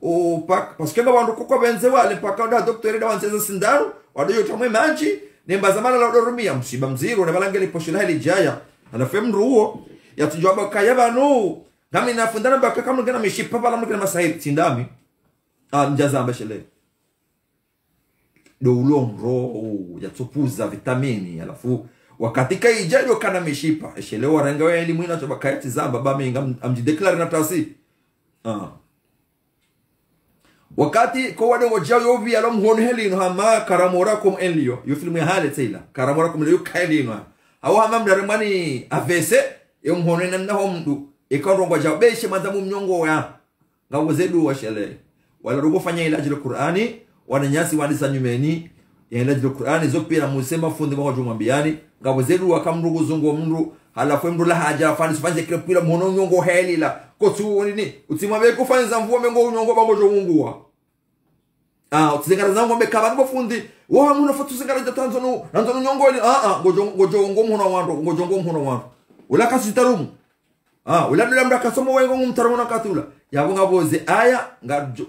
o pak parce que ngabando ko benze wale paka da docteur da wanzeza sindaro wado tamwe maji ne mbaza mala la dorumia msiba mziro ne balangeli poshila hili jaya anafem ruo yatujwa kaya banu ngami nafundana baka kama ngana mishipa bala mkina masahib tindami njaza mbashele do ulomro yatupuza vitamini alafu wakati kai ijayo kana mishipa eshelewa ranga wa elimu ina toba kayati zamba baba minga amjideclare na tasi wakati ko wado ngojao yovi alom hon helino hama karamorakum enlio yo filmu ya hale tila karamorakum lio kailino hawa hama mdarimani avese yomhonena na homdu ikarongo jabeshe manzamu mnyongo ya ngawozedu washele wala rugo fanya ilaji al-Qur'ani wananyasi wanisa nyumeni ya ilaji al-Qur'ani zopira musema fundi mwa jumambiani ngawozedu wakamrugo zungo mndu halafu mndu la haja fani sifanye kile pira mhono nyongo helila ko tu nini utimwabe kufanza mvuo mengo nyongo bango jomungua utizengara zangu mbekaba ngo fundi wa muna fatu zengara tanzano nanzo nyongo ile ngojo mhono wandu ngojo mhono wandu ulaka sitarumu uladula mdaka somo wengo mtarumuna katula yabo ngaboze aya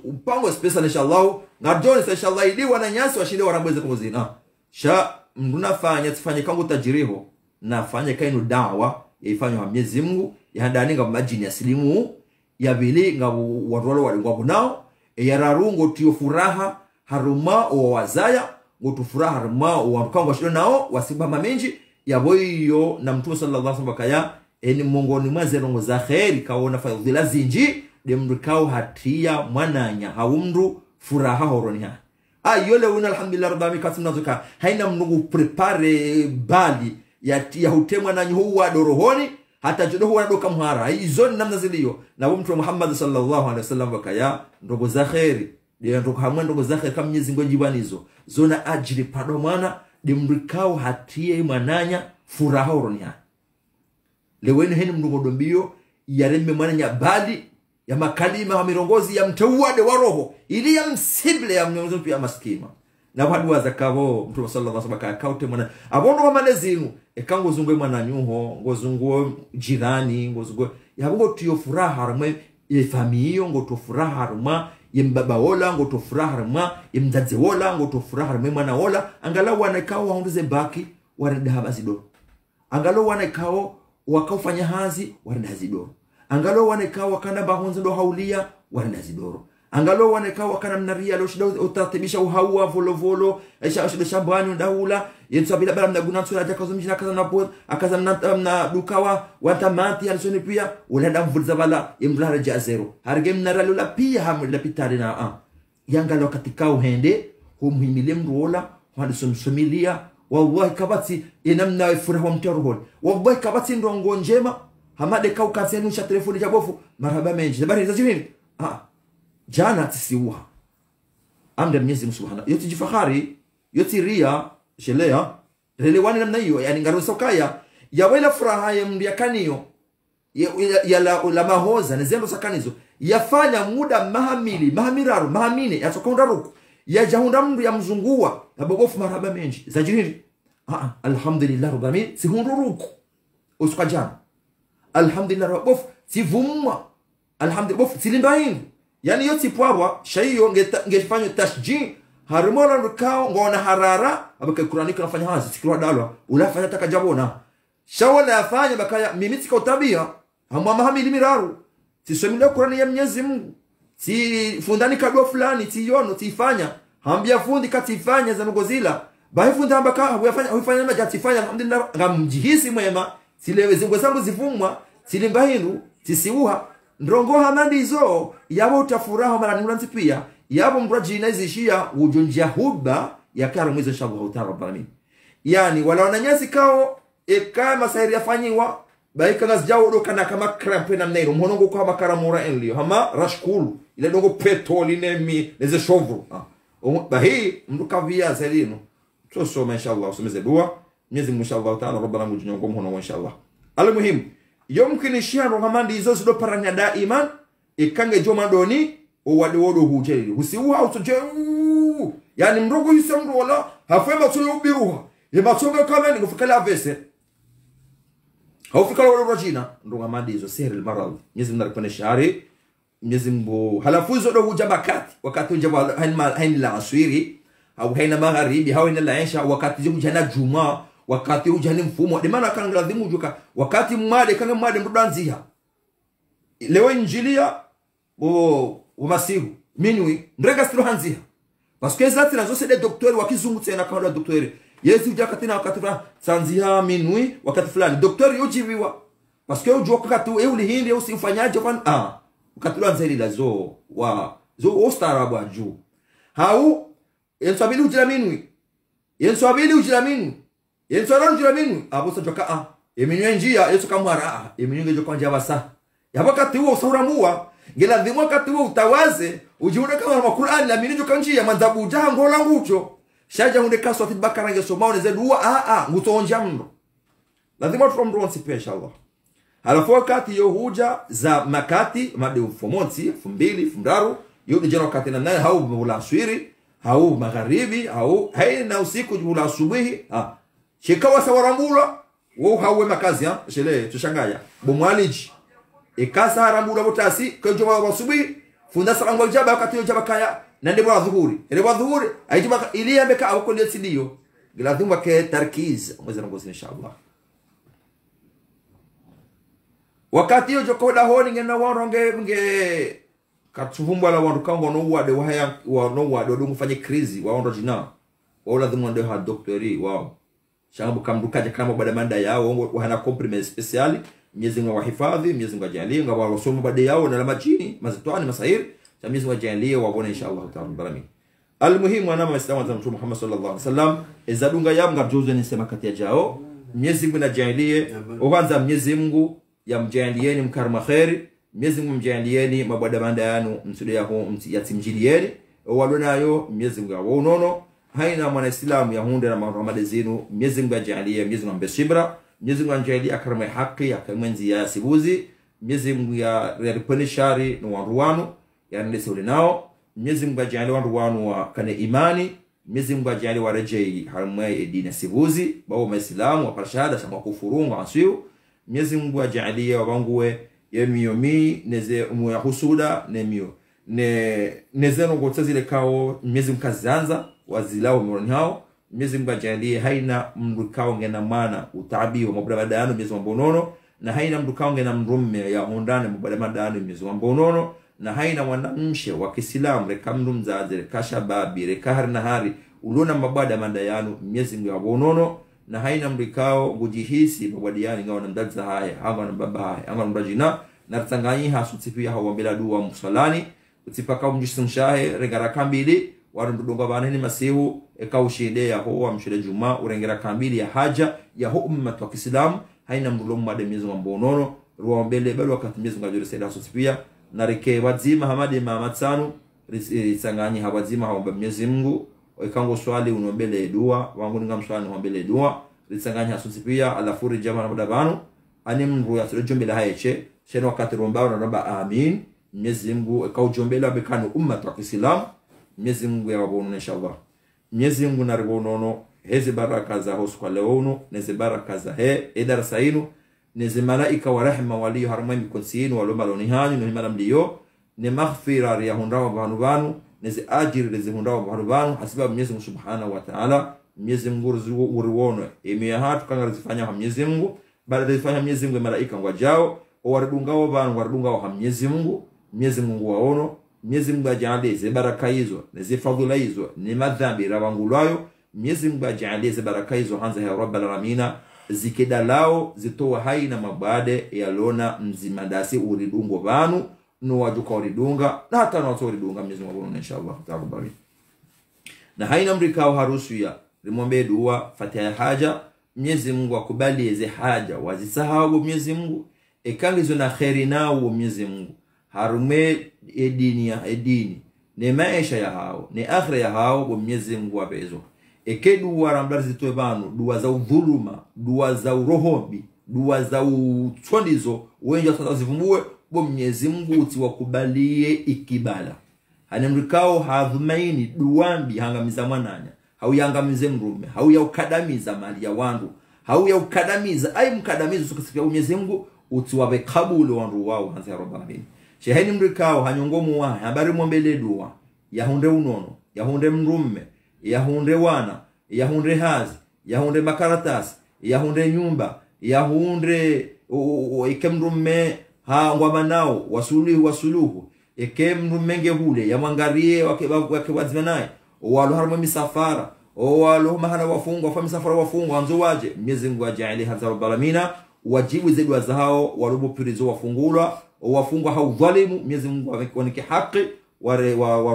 upango special inshallah ngadone inshallah ili wananyasi washinde warambweze kumuzina sha mnafanya tufanye kangu tajiriho nafanya kainu dawa yaifanywa Mwenyezi Mungu yandani nga majini asilimu yabili nga warolo walingwa nao yararungo tiyo furaha haruma o wazaya ngotu furaha haruma o wakango shilo nao wasibama menji yaboyo na mtume sallallahu alaihi wasallam kaya eni mongoni mwazerongo za khairi kaona fadhila zinji demrikao hatia mwananya haumru furaha horonia ayole una alhamdulillah rabbil alamin kasimna zuka haina mnungu prepare bali ya hutemwa na nyuwa dorohoni hata jodoho wanadoka mhara. Hizo ni namna zilio na mtume Muhammad sallallahu alaihi wasallam wakaya ndogo za khairi ndio ndogo hamwe ndogo za khairi kama Mwenyezi Mungu jibanizo zona ajiri pado mwana dimrikao hatie mananya furaha oronya leweni heni mndugo mbio yareme mananya bali ya makalima wa mirongozi ya mteuade wa roho ili ya msible ya mnyongozi pia maskima na wadu wazakavo mtume sallallahu alaihi wasallam akaute mwana abondo wa manezinu ekango zungwe mwana nyuho ngozungwe jirani ngozungwe yabongo tiyo furaha ramwe ye famiyo ngoto furaha ramwe ye mbaba wola ngoto furaha ramwe ye mdadze wola ngoto furaha ramwe mwana wola angalau wanakao waunduze baki warida habazi do angalau wanakao wakaufanya hazi warida hazidoro angalo wanekao wakana bahonzo ndo haulia warida zidoro angalo wanekao wakana mnaria lo shida utatibisha uhawa volo volo aisha shida shambani ndaula yenso bila bala mnaguna tsura jakazo mjina kaza napo akaza mna dukawa watamati alisoni pia ulenda mvuliza bala imrara jazero harge mnara lola pia hamula pitari na yangalo katika uhende humhimile mrola hwadisomsomilia wallahi kabati inamna furaha mtaruhol wallahi kabati ndongo njema hamade kau kanseni usha telefoni jabofu marhaba menji habari za jini jana tisiuha amda Mwenyezi Mungu Subhanahu yoti jifahari yoti ria shelea relewani namna hiyo yani ngaro sokaya ya wela furaha ya mdiakaniyo ya la mahoza nezendo sakanizo yafanya muda mahamiraru mahamine yatokonda ruku ya jahunda mndu ya mzungua ababofu marhaba menji za jini alhamdulillah rabbil alamin sihunduruku usukajana alhamdulillah rabof sivumwa alhamdulillah bof silimbaini yani yoti pwabwa shaiyo ngefanya tashji harimola rukao ngona harara abaka Qur'ani kanafanya hazi sikirwa dalwa ulafanya takajabona shawala yafanya bakaya mimitika utabia hamwa mahamili miraru sisomile Qur'ani ya Mwenyezi Mungu si fundani kadwa fulani tiyono tifanya hambia fundi katifanya za ngozila baifunda ambaka hufanya majatifanya alhamdulillah ngamjihisi mwema silewe zingwe zangu zivumwa silimbahindu sisiuha ndrongo hamandizo yabo utafuraha mara nulanzi pia yabo mrajina izishia ujunjia huba ya karo mwizo shabu hautara barami yani wala wananyasi kao kama sairi yafanyiwa baika ngazijao dokana kama krampe na mneiru mhonongo kwa makara mura enlio hama rashkulu ile dongo petoli nemi neze shovru bahi mduka via zelino tusoma inshallah usomeze dua Mwenyezi Mungu inshallah taala rabbana mujinyo mhono inshallah almuhim yomkini shiano hamandi izo sido paranya daiman ikange joma doni uwade wodo hujeli husiuha utoje yani mrogo yisamro wala hafema tuyo ubiruha yematonga kama ni kufikala vese haufikala wala rajina ndo hamandi izo siri almarad Mwenyezi Mungu anapenda shari Mwenyezi Mungu halafu izo do hujabakati wakati hujaba haini la aswiri au haina magharibi au haina la isha wakati hujana juma wakati ujani mfumo de maana kanga ladhimu juka wakati mmade kanga mmade mrudanzia lewe injilia o masihu minui ndrega stro hanzia parce que zati nazo c'est des docteurs wakizungu tena kwa docteur yesu jakati na wakati fulani sanzia minui wakati fulani docteur yojiviwa parce que ujua wakati uli hindi usimfanyaje kwa wakati lanzeli lazo wa zo ostarabu aju hau yensabili ujira minui yensabili ujira minui yensoron jiraminu abusa joka eminwe njia yesu kamwara eminwe joka njia basa yabakati huo sauramua ngela dhimwa kati huo utawaze ujione kama Qur'an la minjo kanjia manzabu jango la ngucho shaja hunde kaso tibakara ngesoma oneze dua ngutonja mno lazima from don't special Allah halafu wakati yo huja za makati made ufomonti 2 fundaru yo dijana wakati na naye hau mula swiri hau magharibi hau haina usiku jula asubuhi shikawa sawarambula wo hawe makazi shele tushangaya bomwaliji ikasa harambula botasi kujoma wasubi funda salango jaba wakati yo jaba kaya nande bwa dhuhuri aijima ili ambeka awko ndio sidio gladhuma ke tarkiz mweza ngozi inshallah wakati yo jokoda honi ngena waronge nge katuvumbwa la wandu kango no wade wahaya wa no wade do mfanye krizi waondo jina wala dhumu ndio ha doktori wao shangabu kamdukaje kama baada manda yao wana compliment speciali Mwenyezi Mungu wahifadhi Mwenyezi Mungu ajalie ngao wasome baada yao na majini mazitwani masair Mwenyezi Mungu ajalie waone inshallah taala barami almuhimu ana maislamu wa Mtume Muhammad sallallahu alaihi wasallam izadunga yam ngabjuzo ni sema kati ya jao Mwenyezi Mungu najalie kwanza Mwenyezi Mungu yamjalieni mkarama khairi Mwenyezi Mungu mjalieni mabada manda yanu msude yako yatimjilieni walonayo Mwenyezi Mungu awonono haina mwana Islamu yahunde na maramade zenu Mwenyezi Mungu ajalie Mwenyezi Mungu mbeshibra Mwenyezi Mungu ajalie akarama haki akamwenzi ya sibuzi Mwenyezi Mungu ya ripone shari na wanruwanu ya nilese ulinao Mwenyezi Mungu ajalie wanruwanu wa kane imani Mwenyezi Mungu ajalie warejei harumwe dini sibuzi bawo maislamu wa parshada sama kufurungu asiu Mwenyezi Mungu ajalie wabanguwe yemiyomi neze umuya husuda nemio nezeno gotsa zile kao Mwenyezi Mungu kazanza wazilao mironi hao Mwenyezi Mungu ajalie haina mndu kao ngena mana utabi wa mabadano Mwenyezi Mungu bonono na haina mndu kao ngena mrumme ya hondane mabadano Mwenyezi Mungu bonono na haina mwanamshe wa Kiislamu reka mndu mzazi reka shababi reka hari na hari ulona mabada mandayanu Mwenyezi Mungu bonono na haina mrikao gujihisi mabadiani ngao na mdaza haya hanga na baba haya hanga na mbajina na tsanganyi hasutifia hawa mbela dua msalani utipaka mjisumshahe regara kambili warundunga baneni masihu ekaushinde ya ho amshule juma urengera kambili ya haja ya ho ummat wa Kiislamu haina mrulomu made Mwenyezi Mungu bonono ruwa mbele bali wakati Mwenyezi Mungu ajure seda sutifia na reke wazima hamadi mamatsanu tsanganyi hawazima hawa Mwenyezi Mungu ikango swali unombele dua wangu ninga mswali unombele dua litsanganya hasusipia alafuri jama na mudabanu ani mngu ya tujombele haeche sheno wakati rombao na romba amin Mwenyezi Mungu ikaujombele bekanu ummat wa Kiislamu Mwenyezi Mungu ya wabono inshallah Mwenyezi Mungu na ribonono hezi baraka za hosu kwa leono nezi baraka za darasa inu nezi malaika wa rahma waliyo haramai mikonsinu waloma lonihanyu nuhimala mliyo ne maghfira ya hundawa banu nezi ajiri nezi hundawa banu hasiba Mwenyezi Mungu subhanahu wa ta'ala Mwenyezi Mungu uriwono emiya hatu kanga rizifanya ha Mwenyezi Mungu baada rizifanya Mwenyezi Mungu malaika ngwajao waridungao banu waridungao ha Mwenyezi Mungu Mwenyezi Mungu waono Mwenyezi Mungu ajalie ze baraka hizo nezi fadhila hizo ni madhambi rawangulayo Mwenyezi Mungu ajalie ze baraka hizo hanza ya rabbal alamin zikidalao zitoa hai na mabade ya lona mzimadasi uridungo banu no wajuka uridunga na hata na watu uridunga Mwenyezi Mungu inshallah takubali na haina mrikao harusu ya rimombe dua fatiha ya haja Mwenyezi Mungu akubali ze haja wazisahau Mwenyezi Mungu ekangizo na khairi nao Mwenyezi Mungu harume edini ne maisha ya hao ne akhira ya hao Mwenyezi Mungu abezo ekedu warambar zitoe banu dua za udhuluma dua za urohobi dua za utsondizo wenja tatazivumbue Mwenyezi Mungu utiwakubalie ikibala hanemrikao hadhumaini duambi hangamiza mwananya hauyangamize mrume hauyaukadamiza mali ya wandu hauyaukadamiza ai mkadamiza sukasikia Mwenyezi Mungu utiwabe kabuli wandu wao hanza ya rabbal alamin sheheni mrikao hanyongomu wa habari mwombele dua yahunde unono yahunde mrume yahunde wana yahunde hazi yahunde makaratasi yahunde nyumba yahunde ikemrume ha ngwama nao wasuluhu ikemrume hule yamangarie wake wazima naye walo harma misafara walo mahana wafungwa fa misafara wafungwa anzo waje Mwenyezi Mungu ajalie hadha rabbal alamin wajibu zedwa zao warubu pirizo wafungulwa wafungwa haudhalimu Mwenyezi Mungu amekonike haki wa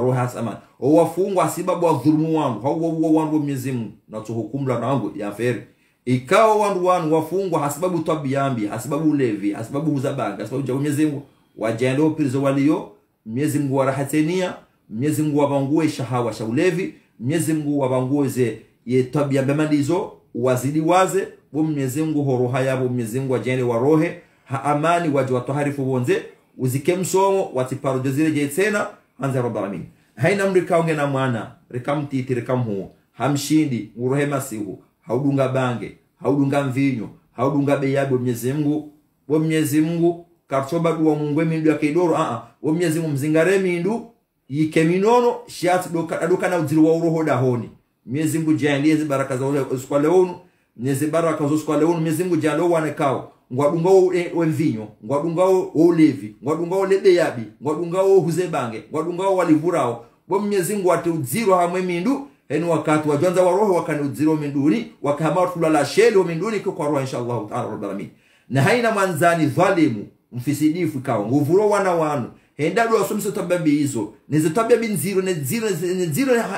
roha sama wafungwa sababu wa dhulumu wangu hao wangu Mwenyezi Mungu na tuhukumla na wangu ya feri ikao wandu wafungwa hasababu tabiyambi hasababu ulevi hasababu uzabanga hasababu jabu Mwenyezi Mungu wajendo pirizo walio Mwenyezi Mungu warahatenia Mwenyezi Mungu wabangue shahawa sha ulevi Mwenyezi Mungu wabangue ze ye tabiyambi mandizo wazidi waze Mwenyezi Mungu horoha yabo Mwenyezi Mungu wajende warohe ha amani waje watoharifu wonze uzike msomo watiparo jazile je tena anza rabbal alamin haina mrika ongena mwana rekamtiti rekamhu hamshindi urohema sihu haudunga bange haudunga mvinyo haudunga beyabo Mwenyezi Mungu kartoba duwa Mungu mindu ya kidoro Mwenyezi Mungu mzingare mindu yikeminono shiati doka na udhiri wa uroho dahoni Mwenyezi Mungu jalie zi baraka za kwa leonu Mwenyezi baraka za kwa leonu Mwenyezi Mungu jalo wanekao ngwadunga mvinyo ngwadunga ulevi ngwadunga lebe yabi ngwadunga huzebange ngwadunga walivurao Mwenyezi Mungu ate udhiro hamwe mindu eni wakati wajanza wa roho wakani udhiro minduni wakahama tulala sheli minduni kwa roho inshallah ta'ala rabbal alamin na haina manzani dhalimu mfisidifu kao nguvuro wana wanu hendadu wasomisa tabambi hizo neze tabambi nziro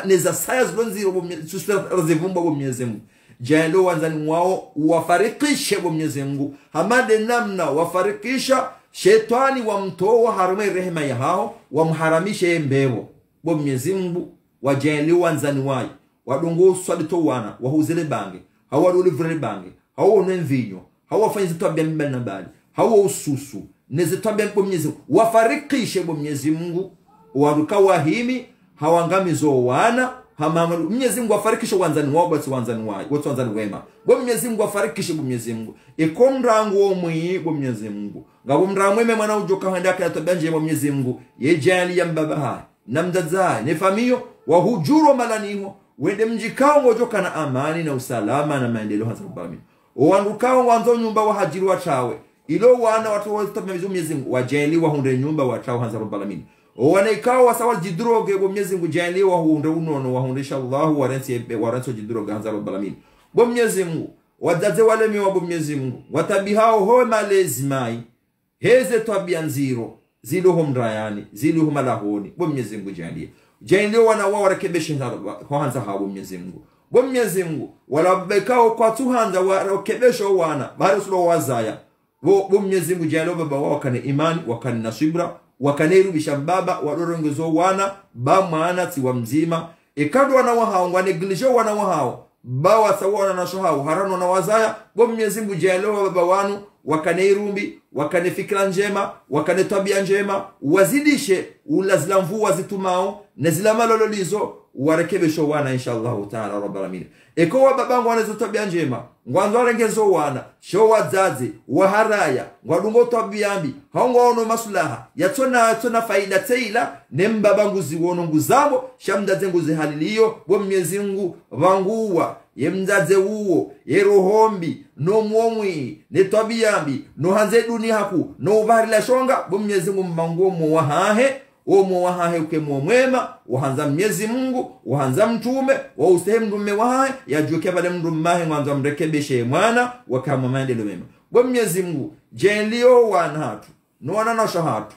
neza sayas bonziro susura razivumba Mwenyezi Mungu jailo wanzani wao wafarikishe bo Mwenyezi Mungu hamade namna wafarikisha shetani wamtoa harume rehema ya hao wamharamishe mbebo bo Mwenyezi Mungu wajaili wanzani wao wadongo swalito wana wahuzele bange hawadole vile bange hawo mvinyo hawo fanya zitabia mbana bali hawo ususu nezitabia bo Mwenyezi Mungu wafarikishe bo Mwenyezi Mungu waruka wahimi hawangamizo wana hamama Mwenyezi Mungu afarikishe wanzani wao basi wanzani wao wote wanzani wema bo Mwenyezi Mungu afarikishe bo Mwenyezi Mungu ikomrango omwi bo Mwenyezi Mungu ngabo mramweme mwana ujoka handa akatabanje bo Mwenyezi Mungu yejali ya mbaba hai na mdazai ne famio wa hujuro malaniho wende mjikao ngojoka na amani na usalama na maendeleo hasa bami oandukao wanzo nyumba wa hajiru wachawe ilo wana watu watabamizo Mwenyezi Mungu wajali wa hunde nyumba wachawe hanza balamin wanaikao wasawa jidroge bo Mwenyezi Mungu jali wa hunde unono wa hunde inshallah waranso jidroge hanza balamin bo Mwenyezi Mungu wadaze wale miwa bo Mwenyezi Mungu watabihao hoe malezi mai heze tabia nziro zilo homrayani zilo homalahoni bo Mwenyezi Mungu jali wana wao warekebeshe hanza hao Mwenyezi Mungu bo Mwenyezi Mungu wala bekao kwa tuhanza warekebesho wana bali sulo wazaya bo Mwenyezi Mungu jali baba wao kana imani wakani nasibra wakaneru bishambaba wadorongezo wana ba maana ti wa mzima ikadwa na wahao waneglijo wana wahao ba wasawana na shohao harano na wazaya bo Mwenyezi Mungu jali baba wanu wakaneirumbi wakane fikra njema wakane tabia njema wazidishe ulazila mvua zitumao na zila malololizo warekebesho wana inshallah taala rabbal alamin eko wa babangu wana tabia njema ngwanzo rengezo wana sho wazazi waharaya ngwadungo tabiambi hongo ono maslaha yatona faida teila nembabangu ziwono nguzabo shamdaze nguzi haliliyo bo Mwenyezi Mungu vanguwa yemzaze uwo yerohombi no mwomwi ne tabiambi no hanze duni haku no uvarila shonga bo Mwenyezi Mungu mbangu muwahahe omo wahahe uke mwema wahanza Mwenyezi Mungu wahanza mtume wa usehemu ndume wahahe yajuke bale mdumahe mwanzo mrekebeshe mwana wakama maendeleo mema bo Mwenyezi Mungu jenlio wanhatu no wananasha hatu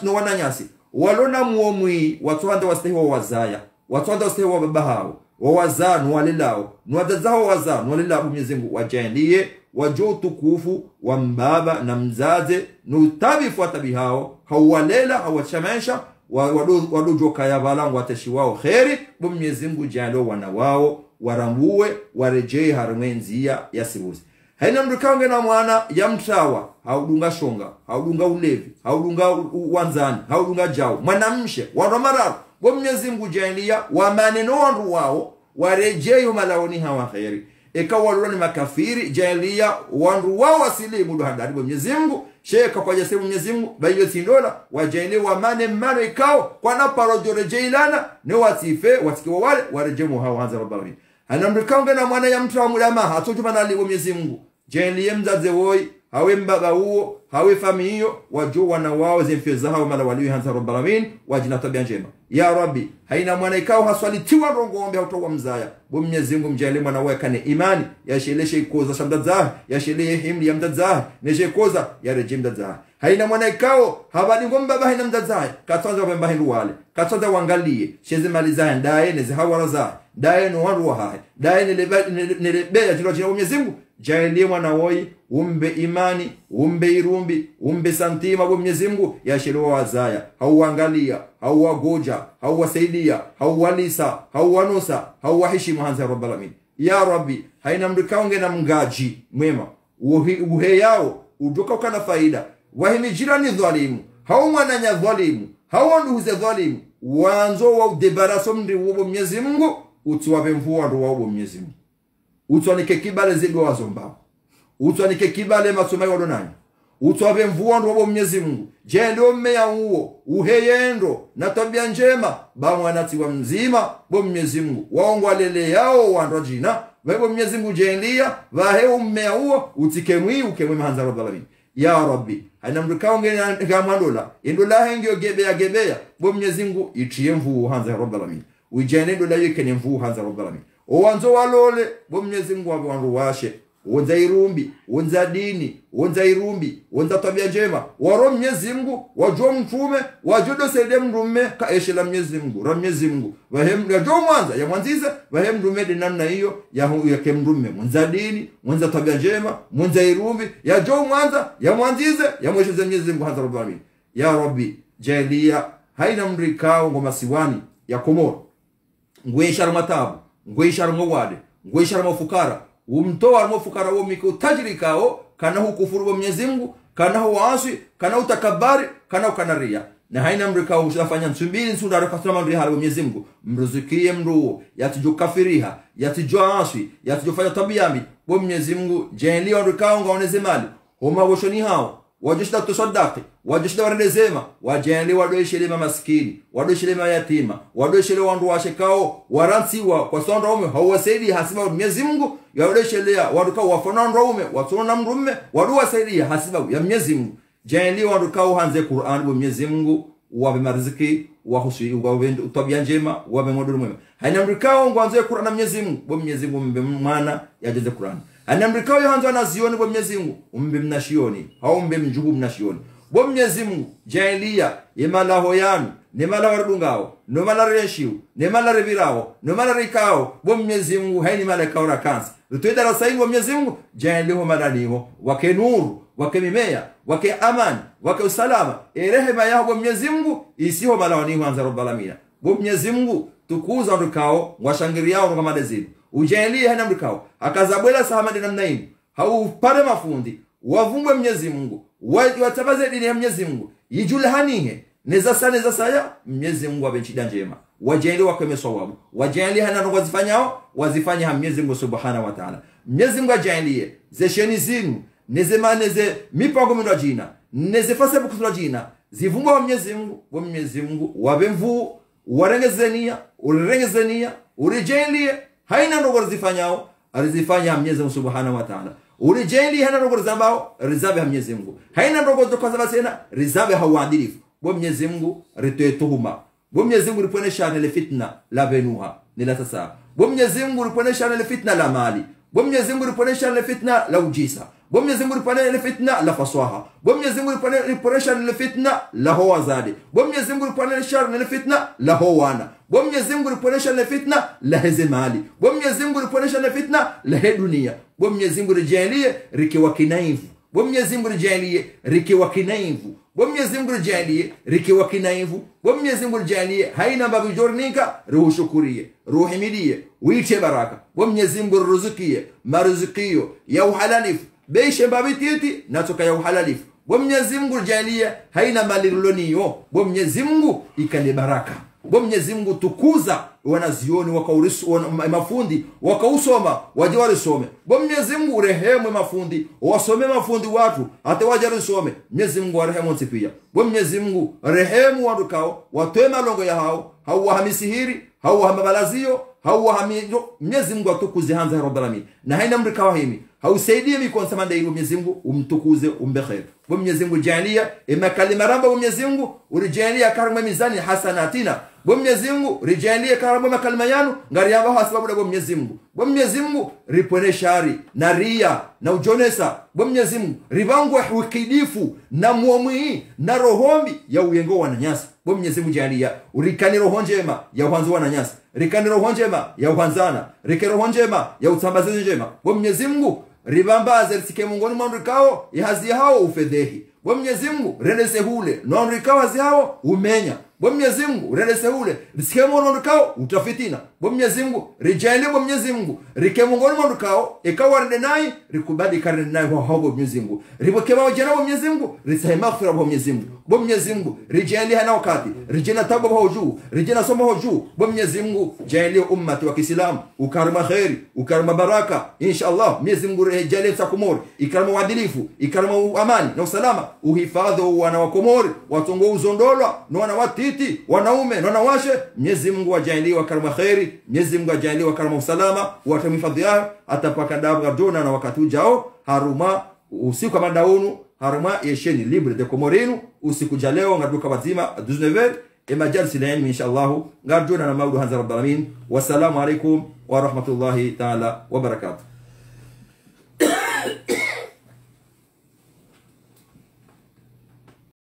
no wananyasi walona mwomwi watuhanda wastehiwa wazaya watuhanda wastehiwa baba hao wawazaa nuwalilao nuwadazao wazaa nuwalilao Mwenyezi Mungu wajalie wajo tukufu wa mbaba na mzaze nutabifu watabihao hawalela hawachamesha wadojoka ya balangu wateshi wao kheri bo Mwenyezi Mungu jalo wana wao warambuwe warejee harumenzia ya sibuzi haina mdukange na mwana ya mtawa haudunga shonga haudunga ulevi haudunga wanzani haudunga jao mwanamshe wanamararo bo Mwenyezi Mungu jalia wa maneno wandu wao warejee malaoni hawa kheri ikawa ni makafiri jalia wandu wao wasilimu hadari bo Mwenyezi Mungu sheka kwa jasemu Mwenyezi Mungu bayo tindola wajaile wa mane ikao kwa na parojore jailana ne watife watikiwa wale warejemu hawa hanza rabbani anamrikange na mwana ya mtu wa mulama hatujuma na libo Mwenyezi Mungu jaile mzaze woi hawe mbaba huo hawe famiyo wajua wana wao zemfeza hao mala waliwi hanza rabbani wajina tabia njema ya Rabbi haina mwana ikao haswalitiwa rongombe hautowa mzaya bo Mwenyezi Mungu mjali mwana wekane imani yasheleshe koza shamdazah yashele himli ya mdazah neshe koza ya rejim mdazah haina mwana ikao habadi ngomba haina mdazah katwanza wemba hindu wale katwanza wangalie sheze maliza ndaye neze hawaraza daye no wandu wahai daye nelebe ya jilo jina Mwenyezi Mungu jalie mwana woi umbe imani umbe irumbi umbe santima bo Mwenyezi Mungu yashelewa wazaya hauangalia hauwagoja hauwasaidia hauwalisa hauwanusa hauwaheshimu hanza rabbal alamin ya Rabbi haina mdukaonge na mgaji mwema uhe yao udoka kana faida wahimi jirani dhalimu haumwananya dhalimu hawanduhuze dhalimu wanzo wa udebaraso mri ubo Mwenyezi Mungu utuwape mfuwa ndo wa ubo Mwenyezi Mungu utuanike kibale zigo wazombao utuanike kibale masumai wadonani utuwape mfuwa ndo wa ubo Mwenyezi Mungu jendo mmea uo uheyendo na tabia njema ba mwanati wa mzima bo Mwenyezi Mungu waongo alele yao wandwa jina webo Mwenyezi Mungu jendia waheu mmea uo utikemwi ukemwi mahanza rabbal alamin ya Rabbi haina mdukaonge na mwandola indola hengyo gebea bo Mwenyezi Mungu itie mvu hanza rabbal alamin ujene ndola yekene mvu hanza rabbal alamin owanzo walole bo Mwenyezi Mungu wandu washe wonza irumbi, wonza dini, wonza irumbi, wonza tabia njema, waro Mwenyezi Mungu, wajua mtume, wajudo saide mrume ka eshela Mwenyezi Mungu, ra Mwenyezi Mungu. Wahem ya jo mwanza ya mwanziza, wahem mrume de namna hiyo ya kemrume, mwanza dini, mwanza tabia njema, mwanza irumbi, ya jo mwanza ya mwanziza ya mwesheza Mwenyezi Mungu hadha rabbul alamin. Ya Rabbi jalia haina mrikao ngoma siwani ya Komoro. Ngweshara matabu, ngweshara mwade, ngweshara mafukara, umtoa mafukara wo miko tajrikao kana hukufuru wa Mwenyezi Mungu, kana huasi, kana utakabari, kana ukanaria. Na haina mrikao mshafanya msumbili nsundara kasama mri hali wa Mwenyezi Mungu. Mruzukie mruo, yatujukafiriha, yatujuasi, yatujufanya tabiyami. Wa Mwenyezi Mungu jalia mrikao ngaoneze mali. Homa woshoni hao wajishda tusadaki, wajishda warelezema, wajende wadoeshelema maskini, wadoeshelema yatima, wadoeshelema wandu washekao, waransiwa, kwa sonda ume, hawasaidi hasiba wa Mwenyezi Mungu, ya wadoeshelea, waduka wafonanda ume, watona mrume, wadu wasaidi hasiba ya Mwenyezi Mungu. Jende waduka hanze Qur'an wa Mwenyezi Mungu, wabe mariziki, wahusi, wabe utabia njema, wabe modulu mwema. Haina mrikao ngwanze Qur'an na Mwenyezi Mungu, wa Mwenyezi Mungu mbemana ya jeze Qur'an. Anamrikao ya hanzo anazioni kwa Mwenyezi Mungu, umbe mnashioni, hao umbe mjugu mnashioni. Kwa Mwenyezi Mungu, jailia, yemala hoyanu, nemala wardungao, nemala reshiu, nemala revirao, nemala rikao, kwa Mwenyezi Mungu, haini mala kaura kansi. Lutuida rasaini kwa Mwenyezi Mungu, jailiho malaniho, wake nuru, wake mimea, wake amani, wake usalama, rehema yao kwa Mwenyezi Mungu, isiho malawaniho anza rabbal alamin. Kwa Mwenyezi Mungu, tukuza ndukao, washangiriao kwa madezini. Ujalie hana mrikao akazabwela sahamadi namna hii haupare mafundi wavumbwe Mwenyezi Mungu watabaze dini ya Mwenyezi Mungu yijule hanihe neza saya Mwenyezi Mungu abenchida njema wajalie wakome sawabu wajalie hana ndo wazifanya Mwenyezi Mungu subhanahu wa ta'ala. Mwenyezi Mungu ajalie zesheni zinu neze mipango mino jina neze Facebook tuna jina zivumbwe wa Mwenyezi Mungu wa Mwenyezi Mungu wabemvu warengezenia urijalie haina ndogo zifanyao alizifanya Mwenyezi Mungu subhanahu wa ta'ala. Ulijeli haina ndogo zambao rizabe Mwenyezi Mungu. Haina ndogo zokaza tena rizabe hawaadilifu. Kwa Mwenyezi Mungu ritoe tuhuma. Kwa Mwenyezi Mungu riponesha ile fitna la benuha ni la sasa. Kwa Mwenyezi Mungu riponesha ile fitna la mali. Kwa Mwenyezi Mungu riponesha ile fitna la ujisa. Kwa Mwenyezi Mungu riponesha ile fitna la faswaha. Kwa Mwenyezi Mungu riponesha ile fitna la hawazade. Kwa Mwenyezi Mungu riponesha ile fitna la hawana. Kwa Mwenyezi Mungu riponesha ile fitna la hezemali. Kwa Mwenyezi Mungu riponesha ile fitna la dunia. Kwa Mwenyezi Mungu rijalie rikiwa kinaifu. Kwa Mwenyezi Mungu rijalie rikiwa kinaifu. Kwa Mwenyezi Mungu rijalie rikiwa kinaifu. Kwa Mwenyezi Mungu rijalie haina babu jornika ruhushukurie ruhimidie wiche baraka. Kwa Mwenyezi Mungu ruzukie maruzikio ya uhalalifu beishe babititi natoka ya uhalalifu. Kwa Mwenyezi Mungu rijalie haina maliloniyo. Kwa Mwenyezi Mungu ikale baraka. Kwa Mwenyezi Mungu tukuza wanazioni wakaurisu mafundi wakausoma waje warisome. Kwa Mwenyezi Mungu rehemu mafundi wasome mafundi watu hata waje warisome. Mwenyezi Mungu arehemu nsipia. Kwa Mwenyezi Mungu rehemu wadukao watoe malongo ya hao hawahamisihiri hawahamalazio hawahamijo. Mwenyezi Mungu atukuze hanza rabbal alamin. Na haina mrikawa himi hausaidie mikono samanda hilo. Mwenyezi Mungu umtukuze umbe khair. Kwa Mwenyezi Mungu jalia kalima ramba. Kwa Mwenyezi Mungu urijalia karma mizani hasanatina. Kwa Mwenyezi Mungu rijalie karama kalima yanu ngari yamba sababu kwa Mwenyezi Mungu. Kwa Mwenyezi Mungu ripone shari na ria na ujonesa. Kwa Mwenyezi Mungu ribangwa hukidifu na muomwi na rohombi ya uyengo wananyasi. Kwa Mwenyezi Mungu jalia urikani roho njema ya uhanzo wananyasi, rikani roho njema ya uhanzana, rikani roho njema ya utambazi njema. Kwa Mwenyezi Mungu ribambaze risike mungoni mwandikao ihazi hao ufedhehi. Kwa Mwenyezi Mungu relese hule na mwandikao hazi hao umenya. Kwa Mwenyezi Mungu relese hule risike mwandikao utafitina. Kwa Mwenyezi Mungu rijaile. Kwa Mwenyezi Mungu rike mungoni mwandikao ikawa renai rikubadi karenai wa hao. Kwa Mwenyezi Mungu ribokeba wajana. Kwa Mwenyezi Mungu risema maghfira. Kwa Mwenyezi Mungu kwa Mwenyezi Mungu rijaile hana wakati rijina tabu kwa juu rijina soma kwa juu. Kwa Mwenyezi Mungu jaile ummati wa Kiislamu ukarima khairi ukarima baraka inshallah. Mwenyezi Mungu rijaile takumori ikarima uadilifu ikarima amani na usalama uhifadhi wana wa Komori watongo uzondolwa na wana watiti wanaume na wanawashe. Mwenyezi Mungu ajalie wakarima khairi. Mwenyezi Mungu ajalie wakarima usalama watamhifadhi yao atapaka dabu dona na wakati ujao haruma usiku kama daunu haruma yesheni libre de Komorinu usiku jaleo ngaduka wazima 19h majalis ilmi inshallah ngarjuna na maudu hanza rabbal alamin. Wassalamu alaikum wa rahmatullahi ta'ala wa barakatuh.